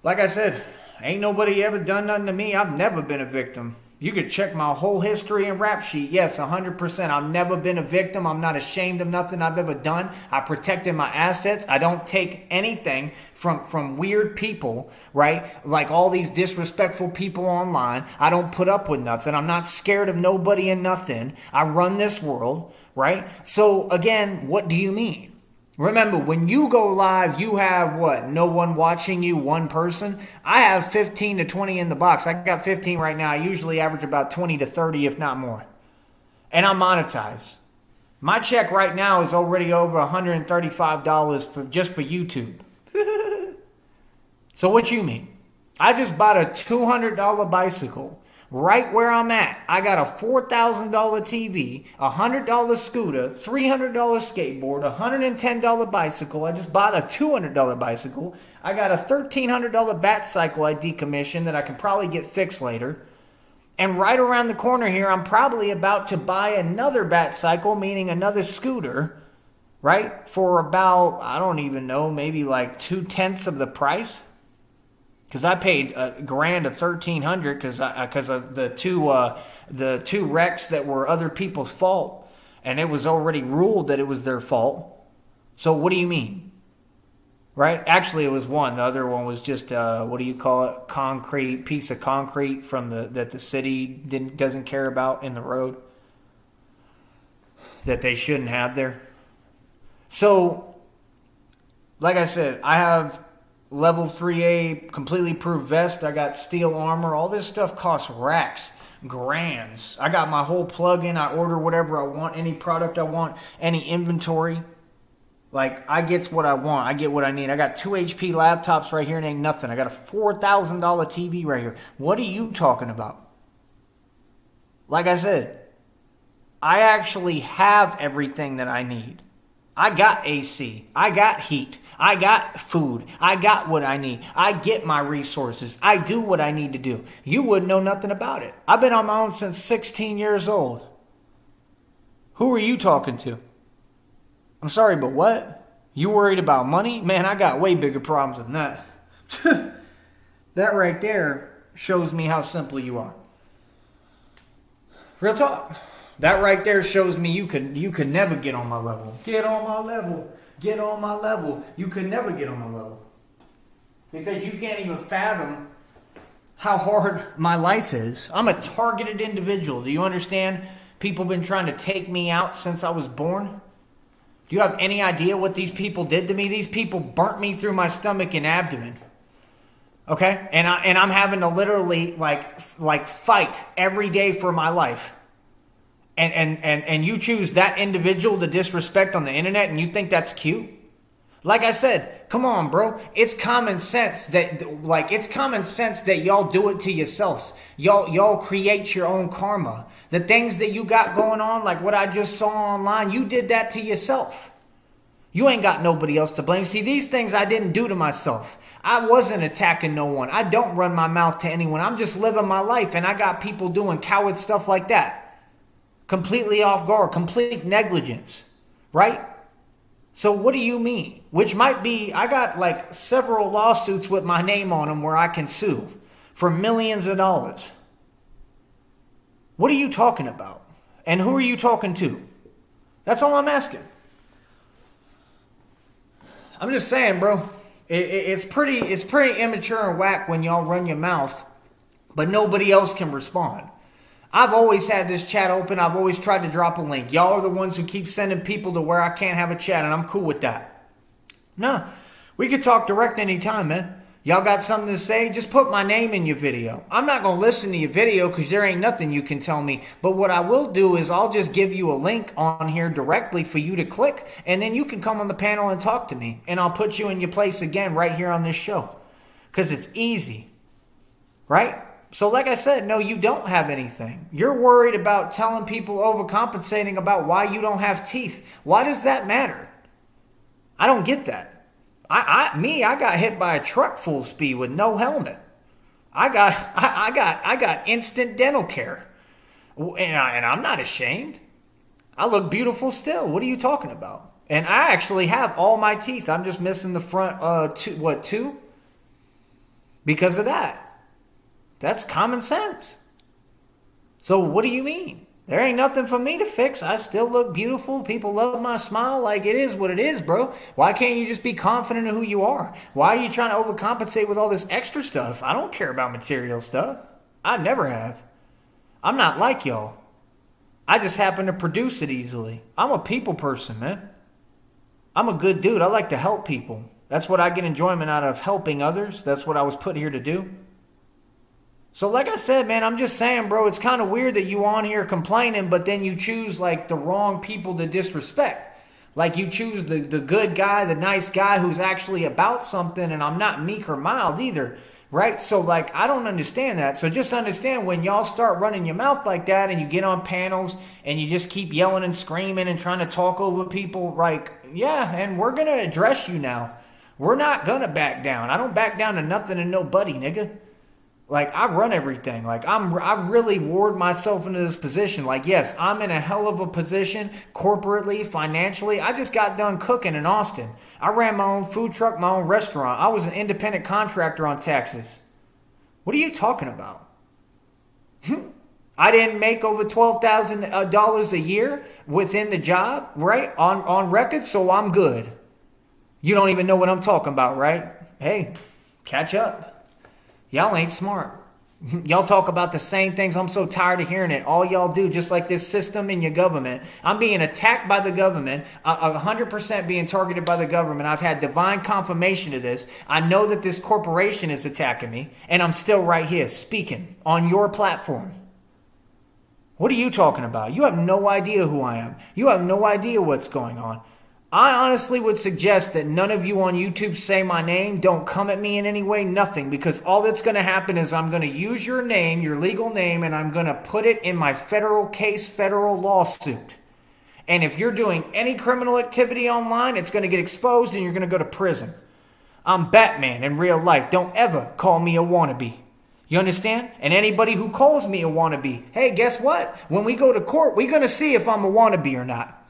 Like I said, ain't nobody ever done nothing to me. I've never been a victim. You could check my whole history and rap sheet. Yes, 100%. I've never been a victim. I'm not ashamed of nothing I've ever done. I protected my assets. I don't take anything from weird people, right? Like all these disrespectful people online. I don't put up with nothing. I'm not scared of nobody and nothing. I run this world, right? So again, what do you mean? Remember, when you go live, you have what? No one watching you, one person? I have 15 to 20 in the box. I got 15 right now. I usually average about 20 to 30, if not more. And I'm monetized. My check right now is already over $135 just for YouTube. So what you mean? I just bought a $200 bicycle right where I'm at. I got a $4,000 TV, a $100 scooter, $300 skateboard, a $110 bicycle. I just bought a $200 bicycle. I got a $1,300 bat cycle I decommissioned that I can probably get fixed later. And right around the corner here, I'm probably about to buy another bat cycle, meaning another scooter, right? For about, I don't even know, maybe like 2/10 of the price. Because I paid $1,000 of $1,300 because of the two wrecks that were other people's fault, and it was already ruled that it was their fault. So what do you mean? Right? Actually, it was one. The other one was just what do you call it? Concrete piece of concrete from that the city doesn't care about in the road that they shouldn't have there. So, like I said, I have level 3A completely proof vest. I got steel armor. All this stuff costs racks, grands. I got my whole plug-in. I order whatever I want, any product I want, any inventory. Like, I get what I want. I get what I need. I got 2 HP laptops right here and ain't nothing. I got a $4,000 TV right here. What are you talking about? Like I said, I actually have everything that I need. I got AC. I got heat. I got food. I got what I need. I get my resources. I do what I need to do. You wouldn't know nothing about it. I've been on my own since 16 years old. Who are you talking to? I'm sorry, but what? You worried about money? Man, I got way bigger problems than that. That right there shows me how simple you are. Real talk. That right there shows me you could never get on my level. Get on my level. Get on my level. You could never get on my level. Because you can't even fathom how hard my life is. I'm a targeted individual. Do you understand? People have been trying to take me out since I was born. Do you have any idea what these people did to me? These people burnt me through my stomach and abdomen. Okay? And I'm having to literally like fight every day for my life. And you choose that individual to disrespect on the internet and you think that's cute? Like I said, come on, bro. It's common sense that y'all do it to yourselves. Y'all create your own karma. The things that you got going on, like what I just saw online, you did that to yourself. You ain't got nobody else to blame. See, these things I didn't do to myself. I wasn't attacking no one. I don't run my mouth to anyone. I'm just living my life, and I got people doing coward stuff like that. Completely off guard, complete negligence, right? So what do you mean? Which might be, I got like several lawsuits with my name on them where I can sue for millions of dollars. What are you talking about? And who are you talking to? That's all I'm asking. I'm just saying, bro. It's pretty immature and whack when y'all run your mouth, but nobody else can respond. I've always had this chat open. I've always tried to drop a link. Y'all are the ones who keep sending people to where I can't have a chat, and I'm cool with that. No, we could talk direct anytime, man. Y'all got something to say? Just put my name in your video. I'm not going to listen to your video because there ain't nothing you can tell me. But what I will do is I'll just give you a link on here directly for you to click, and then you can come on the panel and talk to me, and I'll put you in your place again right here on this show because it's easy, right? So like I said, no, you don't have anything. You're worried about telling people overcompensating about why you don't have teeth. Why does that matter? I don't get that. I got hit by a truck full speed with no helmet. I got instant dental care. And I'm not ashamed. I look beautiful still. What are you talking about? And I actually have all my teeth. I'm just missing the front two? Because of that. That's common sense. So what do you mean? There ain't nothing for me to fix. I still look beautiful. People love my smile. Like, it is what it is, bro. Why can't you just be confident in who you are? Why are you trying to overcompensate with all this extra stuff? I don't care about material stuff. I never have. I'm not like y'all. I just happen to produce it easily. I'm a people person, man. I'm a good dude. I like to help people. That's what I get enjoyment out of, helping others. That's what I was put here to do. So like I said, man, I'm just saying, bro, it's kind of weird that you on here complaining, but then you choose like the wrong people to disrespect. Like you choose the good guy, the nice guy who's actually about something, and I'm not meek or mild either. Right? So, like, I don't understand that. So just understand when y'all start running your mouth like that and you get on panels and you just keep yelling and screaming and trying to talk over people, like, yeah, and we're going to address you now. We're not going to back down. I don't back down to nothing and nobody, nigga. Like, I run everything. Like, I really ward myself into this position. Like, yes, I'm in a hell of a position corporately, financially. I just got done cooking in Austin. I ran my own food truck, my own restaurant. I was an independent contractor on taxes. What are you talking about? I didn't make over $12,000 a year within the job, right? On record, so I'm good. You don't even know what I'm talking about, right? Hey, catch up. Y'all ain't smart. Y'all talk about the same things. I'm so tired of hearing it. All y'all do, just like this system in your government. I'm being attacked by the government, 100% being targeted by the government. I've had divine confirmation of this. I know that this corporation is attacking me, and I'm still right here speaking on your platform. What are you talking about? You have no idea who I am. You have no idea what's going on. I honestly would suggest that none of you on YouTube say my name. Don't come at me in any way, nothing. Because all that's going to happen is I'm going to use your name, your legal name, and I'm going to put it in my federal case, federal lawsuit. And if you're doing any criminal activity online, it's going to get exposed and you're going to go to prison. I'm Batman in real life. Don't ever call me a wannabe. You understand? And anybody who calls me a wannabe, hey, guess what? When we go to court, we're going to see if I'm a wannabe or not.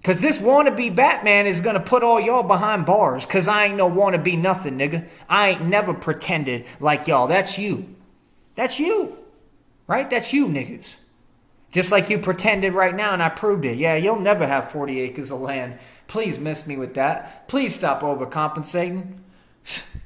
Because this wannabe Batman is going to put all y'all behind bars. Because I ain't no wannabe nothing, nigga. I ain't never pretended like y'all. That's you. That's you. Right? That's you, niggas. Just like you pretended right now and I proved it. Yeah, you'll never have 40 acres of land. Please miss me with that. Please stop overcompensating.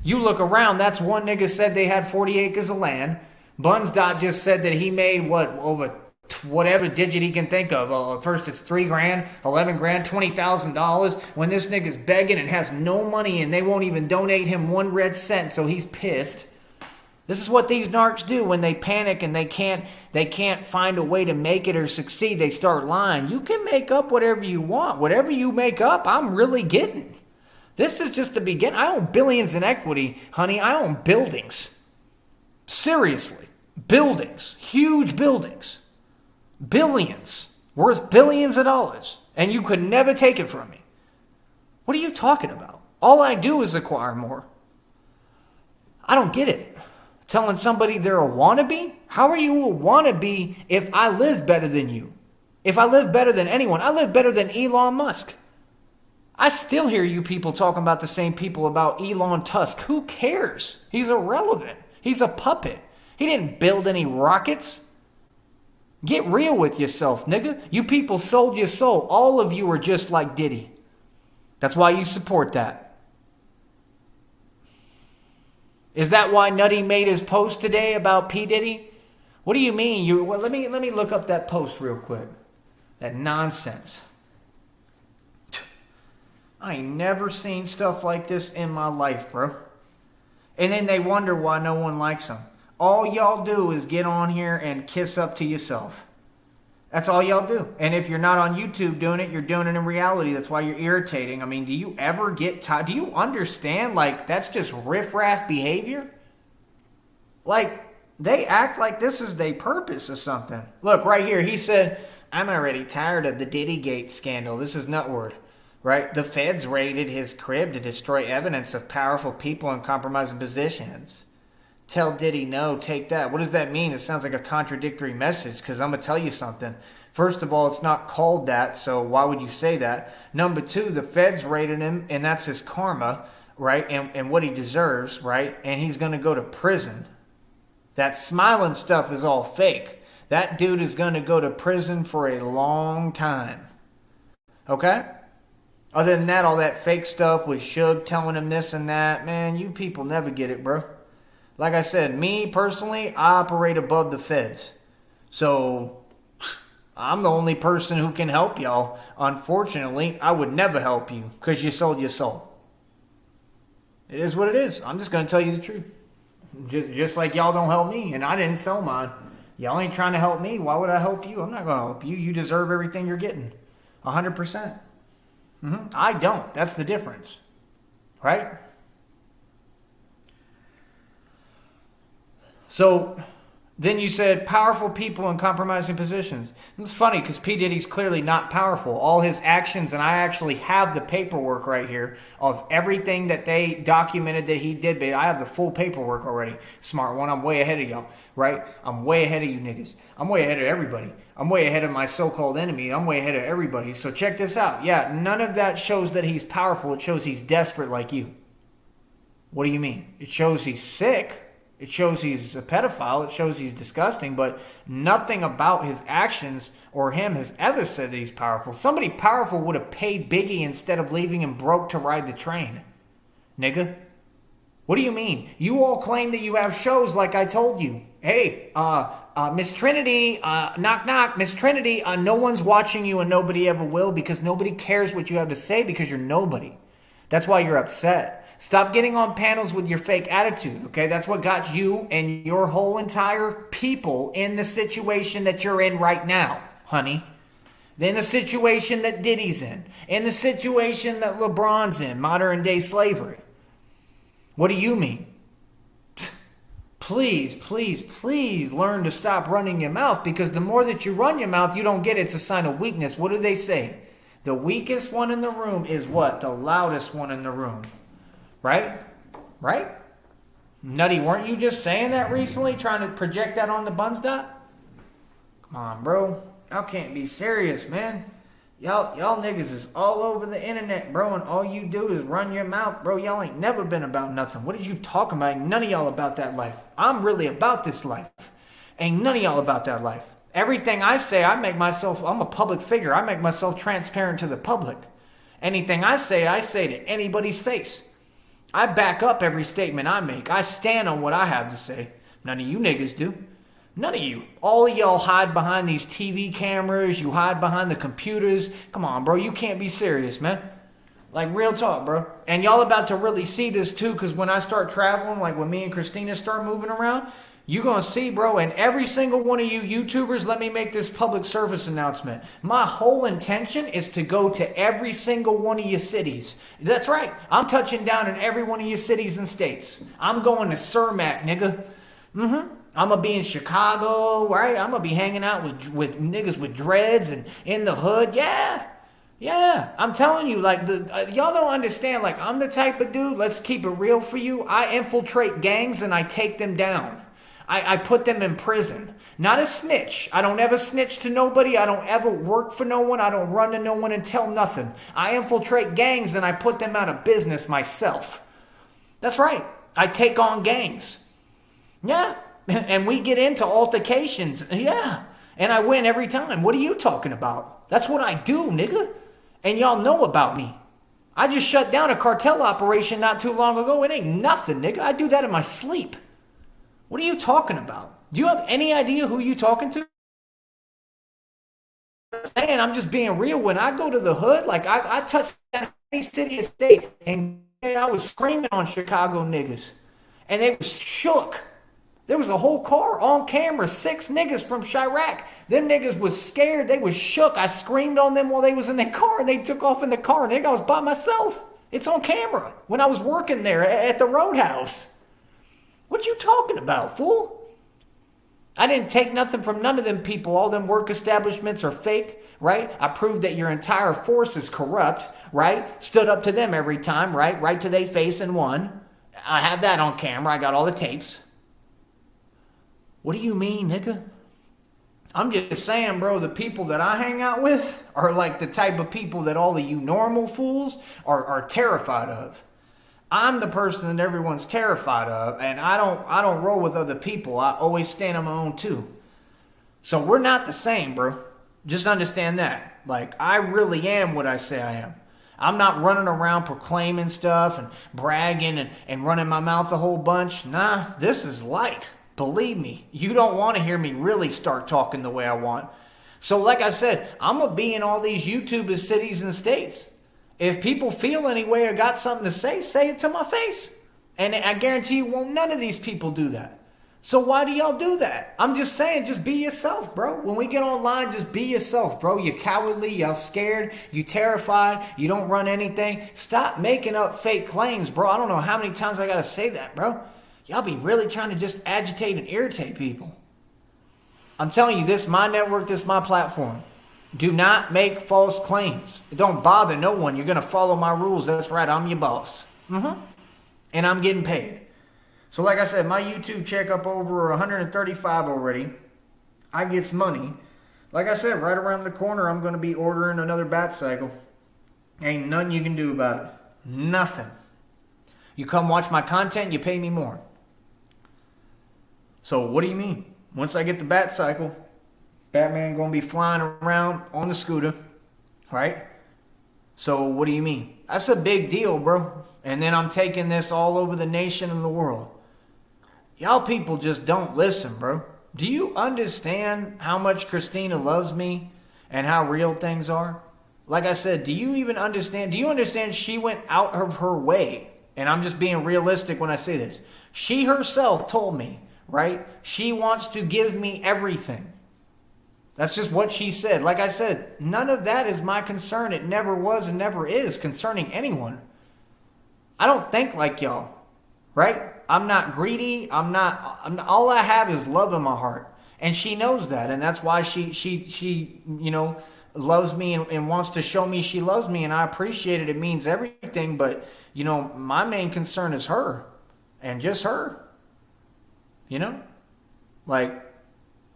You look around. That's one nigga said they had 40 acres of land. Buns Dot just said that he made, over whatever digit he can think of. First it's $3,000, $11,000, $20,000. When this nigga's begging and has no money and they won't even donate him 1 red cent, so he's pissed. This is what these narcs do when they panic and they can't find a way to make it or succeed. They start lying. You can make up whatever you want. Whatever you make up, I'm really getting. This is just the beginning. I own billions in equity, honey. I own buildings. Seriously. Buildings. Huge buildings. Billions, worth billions of dollars, and you could never take it from me. What are you talking about? All I do is acquire more. I don't get it. Telling somebody they're a wannabe? How are you a wannabe if I live better than you? If I live better than anyone, I live better than Elon Musk. I still hear you people talking about the same people about Elon Tusk. Who cares? He's irrelevant. He's a puppet. He didn't build any rockets. Get real with yourself, nigga. You people sold your soul. All of you are just like Diddy. That's why you support that. Is that why Nutty made his post today about P. Diddy? What do you mean? Well, let me look up that post real quick. That nonsense. I ain't never seen stuff like this in my life, bro. And then they wonder why no one likes them. All y'all do is get on here and kiss up to yourself. That's all y'all do. And if you're not on YouTube doing it, you're doing it in reality. That's why you're irritating. I mean, do you ever get tired? Do you understand? Like, that's just riffraff behavior? Like, they act like this is their purpose or something. Look, right here, he said, I'm already tired of the Diddygate scandal. This is Nutword. Right? The feds raided his crib to destroy evidence of powerful people in compromising positions. Tell Diddy no, take that. What does that mean? It sounds like a contradictory message, because I'm going to tell you something. First of all, it's not called that, so why would you say that? Number two, the feds raided him, and that's his karma, right? And what he deserves, right? And he's going to go to prison. That smiling stuff is all fake. That dude is going to go to prison for a long time. Okay? Other than that, all that fake stuff with Suge telling him this and that, man, you people never get it, bro. Like I said, me personally, I operate above the feds. So, I'm the only person who can help y'all. Unfortunately, I would never help you because you sold your soul. It is what it is. I'm just going to tell you the truth. Just like y'all don't help me, and I didn't sell mine. Y'all ain't trying to help me. Why would I help you? I'm not going to help you. You deserve everything you're getting. 100%. I don't. That's the difference. Right? So then you said powerful people in compromising positions. It's funny because P. Diddy's clearly not powerful. All his actions, and I actually have the paperwork right here of everything that they documented that he did. But I have the full paperwork already. Smart one, I'm way ahead of y'all, right? I'm way ahead of you niggas. I'm way ahead of everybody. I'm way ahead of my so-called enemy. I'm way ahead of everybody. So check this out. Yeah, none of that shows that he's powerful. It shows he's desperate like you. What do you mean? It shows he's sick. It shows he's a pedophile. It shows he's disgusting. But nothing about his actions or him has ever said that he's powerful. Somebody powerful would have paid Biggie instead of leaving him broke to ride the train. Nigga. What do you mean? You all claim that you have shows like I told you. Hey, Miss Trinity, knock knock, Miss Trinity, no one's watching you and nobody ever will because nobody cares what you have to say because you're nobody. That's why you're upset. Stop getting on panels with your fake attitude, okay? That's what got you and your whole entire people in the situation that you're in right now, honey. In the situation that Diddy's in the situation that LeBron's in, modern day slavery. What do you mean? Please, please, please learn to stop running your mouth because the more that you run your mouth, you don't get it. It's a sign of weakness. What do they say? The weakest one in the room is what? The loudest one in the room. Right? Right? Nutty, weren't you just saying that recently, trying to project that on the buns dot? Come on, bro. Y'all can't be serious, man. Y'all niggas is all over the internet, bro, and all you do is run your mouth, bro. Y'all ain't never been about nothing. What are you talking about? Ain't none of y'all about that life. I'm really about this life. Ain't none of y'all about that life. Everything I say, I'm a public figure. I make myself transparent to the public. Anything I say to anybody's face. I back up every statement I make. I stand on what I have to say. None of you niggas do. None of you. All of y'all hide behind these TV cameras. You hide behind the computers. Come on, bro. You can't be serious, man. Like, real talk, bro. And y'all about to really see this, too, because when I start traveling, like when me and Christina start moving around, you're going to see, bro, and every single one of you YouTubers, let me make this public service announcement. My whole intention is to go to every single one of your cities. That's right. I'm touching down in every one of your cities and states. I'm going to Cermak, nigga. I'm going to be in Chicago, right? I'm going to be hanging out with niggas with dreads and in the hood. Yeah, I'm telling you, like, y'all don't understand. Like, I'm the type of dude, let's keep it real for you. I infiltrate gangs and I take them down. I put them in prison. Not a snitch. I don't ever snitch to nobody. I don't ever work for no one. I don't run to no one and tell nothing. I infiltrate gangs and I put them out of business myself. That's right. I take on gangs. Yeah. And we get into altercations. Yeah. And I win every time. What are you talking about? That's what I do, nigga. And y'all know about me. I just shut down a cartel operation not too long ago. It ain't nothing, nigga. I do that in my sleep. What are you talking about? Do you have any idea who you talking to? I'm just being real. When I go to the hood, like I touched any city or state, and I was screaming on Chicago niggas. And they was shook. There was a whole car on camera, 6 niggas from Chirac. Them niggas was scared. They was shook. I screamed on them while they was in their car, and they took off in the car. Nigga, I was by myself. It's on camera when I was working there at the Roadhouse. What you talking about, fool? I didn't take nothing from none of them people. All them work establishments are fake, right? I proved that your entire force is corrupt, right? Stood up to them every time, right? Right to their face and won. I have that on camera. I got all the tapes. What do you mean, nigga? I'm just saying, bro, the people that I hang out with are like the type of people that all of you normal fools are terrified of. I'm the person that everyone's terrified of, and I don't roll with other people. I always stand on my own too. So we're not the same, bro. Just understand that. Like, I really am what I say I am. I'm not running around proclaiming stuff and bragging and running my mouth a whole bunch. Nah, this is light. Believe me, you don't want to hear me really start talking the way I want. So like I said, I'm going to be in all these YouTube cities and states. If people feel any way or got something to say it to my face. And I guarantee you won't none of these people do that. So why do y'all do that? I'm just saying, just be yourself, bro. When we get online, just be yourself, bro. You're cowardly, y'all scared, you terrified, you don't run anything. Stop making up fake claims, bro. I don't know how many times I got to say that, bro. Y'all be really trying to just agitate and irritate people. I'm telling you, this is my network, this is my platform. Do not make false claims. It don't bother no one. You're going to follow my rules. That's right, I'm your boss. And I'm getting paid. So like I said, my YouTube check up over 135 already. I gets money. Like I said, right around the corner, I'm going to be ordering another bat cycle. Ain't nothing you can do about it. Nothing. You come watch my content, you pay me more. So what do you mean? Once I get the bat cycle, Batman going to be flying around on the scooter, right? So what do you mean? That's a big deal, bro. And then I'm taking this all over the nation and the world. Y'all people just don't listen, bro. Do you understand how much Christina loves me and how real things are? Like I said, do you even understand? Do you understand she went out of her way? And I'm just being realistic when I say this. She herself told me, right? She wants to give me everything. That's just what she said. Like I said, none of that is my concern. It never was and never is concerning anyone. I don't think like y'all, right? I'm not greedy. I'm not all I have is love in my heart. And she knows that. And that's why she loves me and wants to show me she loves me. And I appreciate it. It means everything. But, my main concern is her and just her.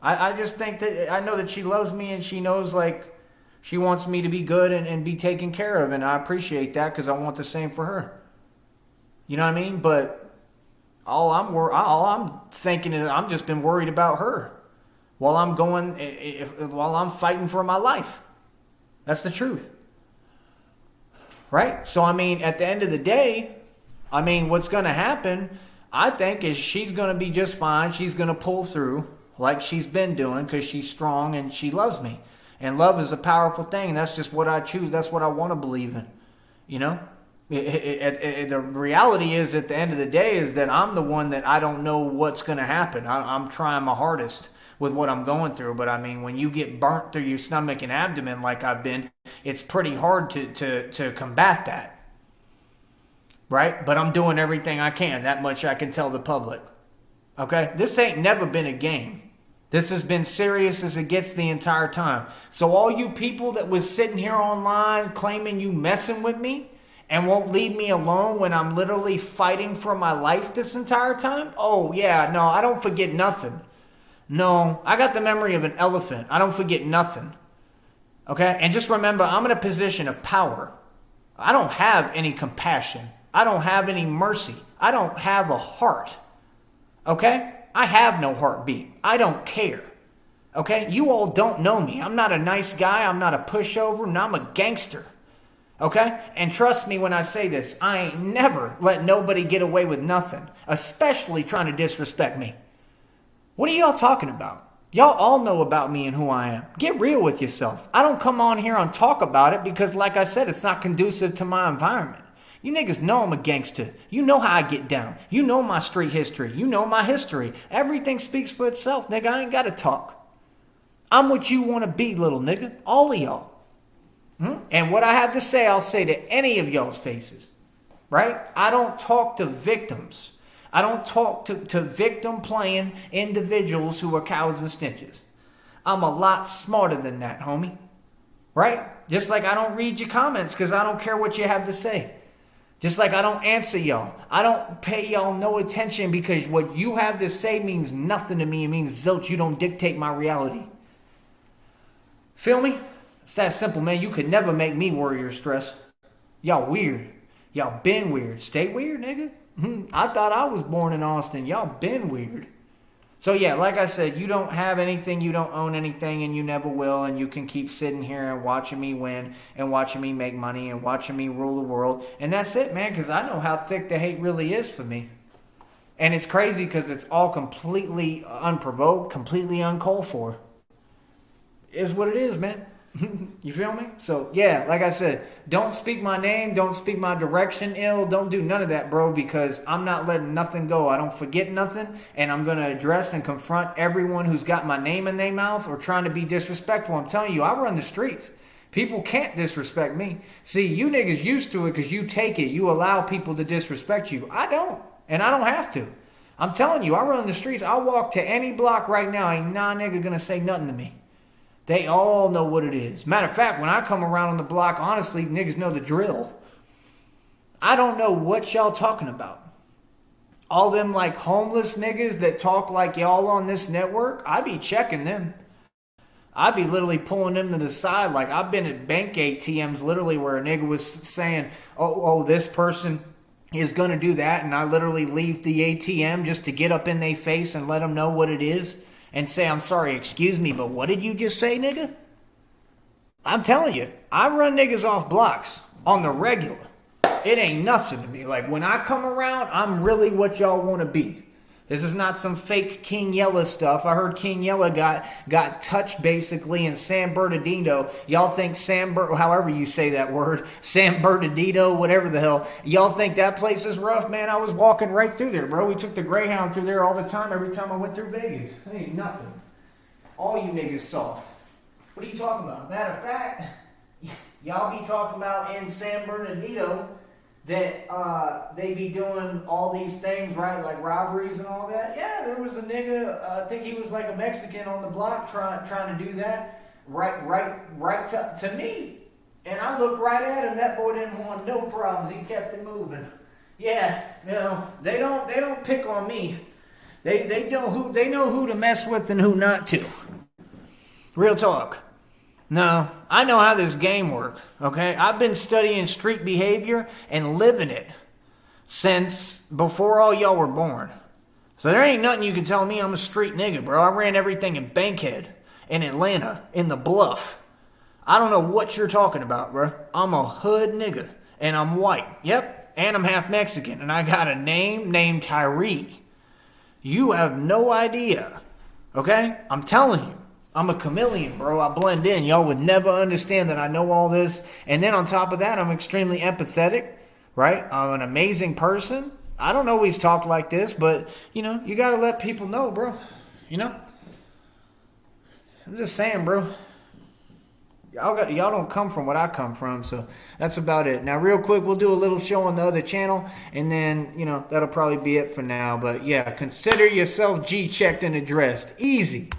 I just think that I know that she loves me and she knows she wants me to be good and be taken care of. And I appreciate that because I want the same for her. You know what I mean? But all I'm thinking is I'm just been worried about her while I'm fighting for my life. That's the truth. Right? So, at the end of the day, what's going to happen, I think, is she's going to be just fine. She's going to pull through like she's been doing because she's strong and she loves me. And love is a powerful thing. That's just what I choose. That's what I want to believe in. The reality is, at the end of the day, is that I'm the one that I don't know what's going to happen. I'm trying my hardest with what I'm going through. But when you get burnt through your stomach and abdomen like I've been, it's pretty hard to combat that. Right? But I'm doing everything I can. That much I can tell the public. Okay? This ain't never been a game. This has been serious as it gets the entire time. So all you people that was sitting here online claiming you messing with me and won't leave me alone when I'm literally fighting for my life this entire time? Oh, yeah, no, I don't forget nothing. No, I got the memory of an elephant. I don't forget nothing. Okay? And just remember, I'm in a position of power. I don't have any compassion. I don't have any mercy. I don't have a heart. Okay? I have no heartbeat. I don't care. Okay? You all don't know me. I'm not a nice guy. I'm not a pushover. And I'm a gangster. Okay? And trust me when I say this, I ain't never let nobody get away with nothing, especially trying to disrespect me. What are y'all talking about? Y'all all know about me and who I am. Get real with yourself. I don't come on here and talk about it because, like I said, it's not conducive to my environment. You niggas know I'm a gangster. You know how I get down. You know my street history. You know my history. Everything speaks for itself, nigga. I ain't got to talk. I'm what you want to be, little nigga. All of y'all. And what I have to say, I'll say to any of y'all's faces. Right? I don't talk to victims. I don't talk to victim-playing individuals who are cowards and snitches. I'm a lot smarter than that, homie. Right? Just like I don't read your comments because I don't care what you have to say. Just like I don't answer y'all. I don't pay y'all no attention because what you have to say means nothing to me. It means zilch. You don't dictate my reality. Feel me? It's that simple, man. You could never make me worry or stress. Y'all weird. Y'all been weird. Stay weird, nigga. I thought I was born in Austin. Y'all been weird. So yeah, like I said, you don't have anything, you don't own anything, and you never will, and you can keep sitting here and watching me win, and watching me make money, and watching me rule the world, and that's it, man, because I know how thick the hate really is for me. And it's crazy because it's all completely unprovoked, completely uncalled for. It is what it is, man. You feel me? So, yeah, like I said, don't speak my name, don't speak my direction ill, don't do none of that, bro, because I'm not letting nothing go. I don't forget nothing, and I'm going to address and confront everyone who's got my name in their mouth or trying to be disrespectful. I'm telling you, I run the streets. People can't disrespect me. See, you niggas used to it because you take it. You allow people to disrespect you. I don't, and I don't have to. I'm telling you, I run the streets. I'll walk to any block right now. Ain't nah nigga gonna say nothing to me. They all know what it is. Matter of fact, when I come around on the block, honestly, niggas know the drill. I don't know what y'all talking about. All them like homeless niggas that talk like y'all on this network, I be checking them. I be literally pulling them to the side. Like I've been at bank ATMs literally where a nigga was saying, oh, this person is going to do that. And I literally leave the ATM just to get up in their face and let them know what it is and say, I'm sorry, excuse me, but what did you just say, nigga? I'm telling you, I run niggas off blocks on the regular. It ain't nothing to me. Like when I come around, I'm really what y'all want to be. This is not some fake King Yella stuff. I heard King Yella got touched basically in San Bernardino. Y'all think however you say that word, San Bernardino, whatever the hell. Y'all think that place is rough? Man, I was walking right through there, bro. We took the Greyhound through there all the time every time I went through Vegas. It ain't nothing. All you niggas soft. What are you talking about? Matter of fact, y'all be talking about in San Bernardino that they be doing all these things, right? Like robberies and all that. Yeah, there was a nigga, I think he was like a Mexican on the block trying to do that right to me. And I looked right at him. That boy didn't want no problems. He kept it moving. Yeah, they don't pick on me. They know who to mess with and who not to. Real talk. No, I know how this game works, okay? I've been studying street behavior and living it since before all y'all were born. So there ain't nothing you can tell me. I'm a street nigga, bro. I ran everything in Bankhead, in Atlanta, in the Bluff. I don't know what you're talking about, bro. I'm a hood nigga, and I'm white. Yep, and I'm half Mexican, and I got a name named Tyree. You have no idea, okay? I'm telling you. I'm a chameleon, bro. I blend in. Y'all would never understand that I know all this. And then on top of that, I'm extremely empathetic, right? I'm an amazing person. I don't always talk like this, but, you got to let people know, bro. I'm just saying, bro. Y'all don't come from what I come from, so that's about it. Now, real quick, we'll do a little show on the other channel, and then, that'll probably be it for now. But, yeah, consider yourself G-checked and addressed. Easy.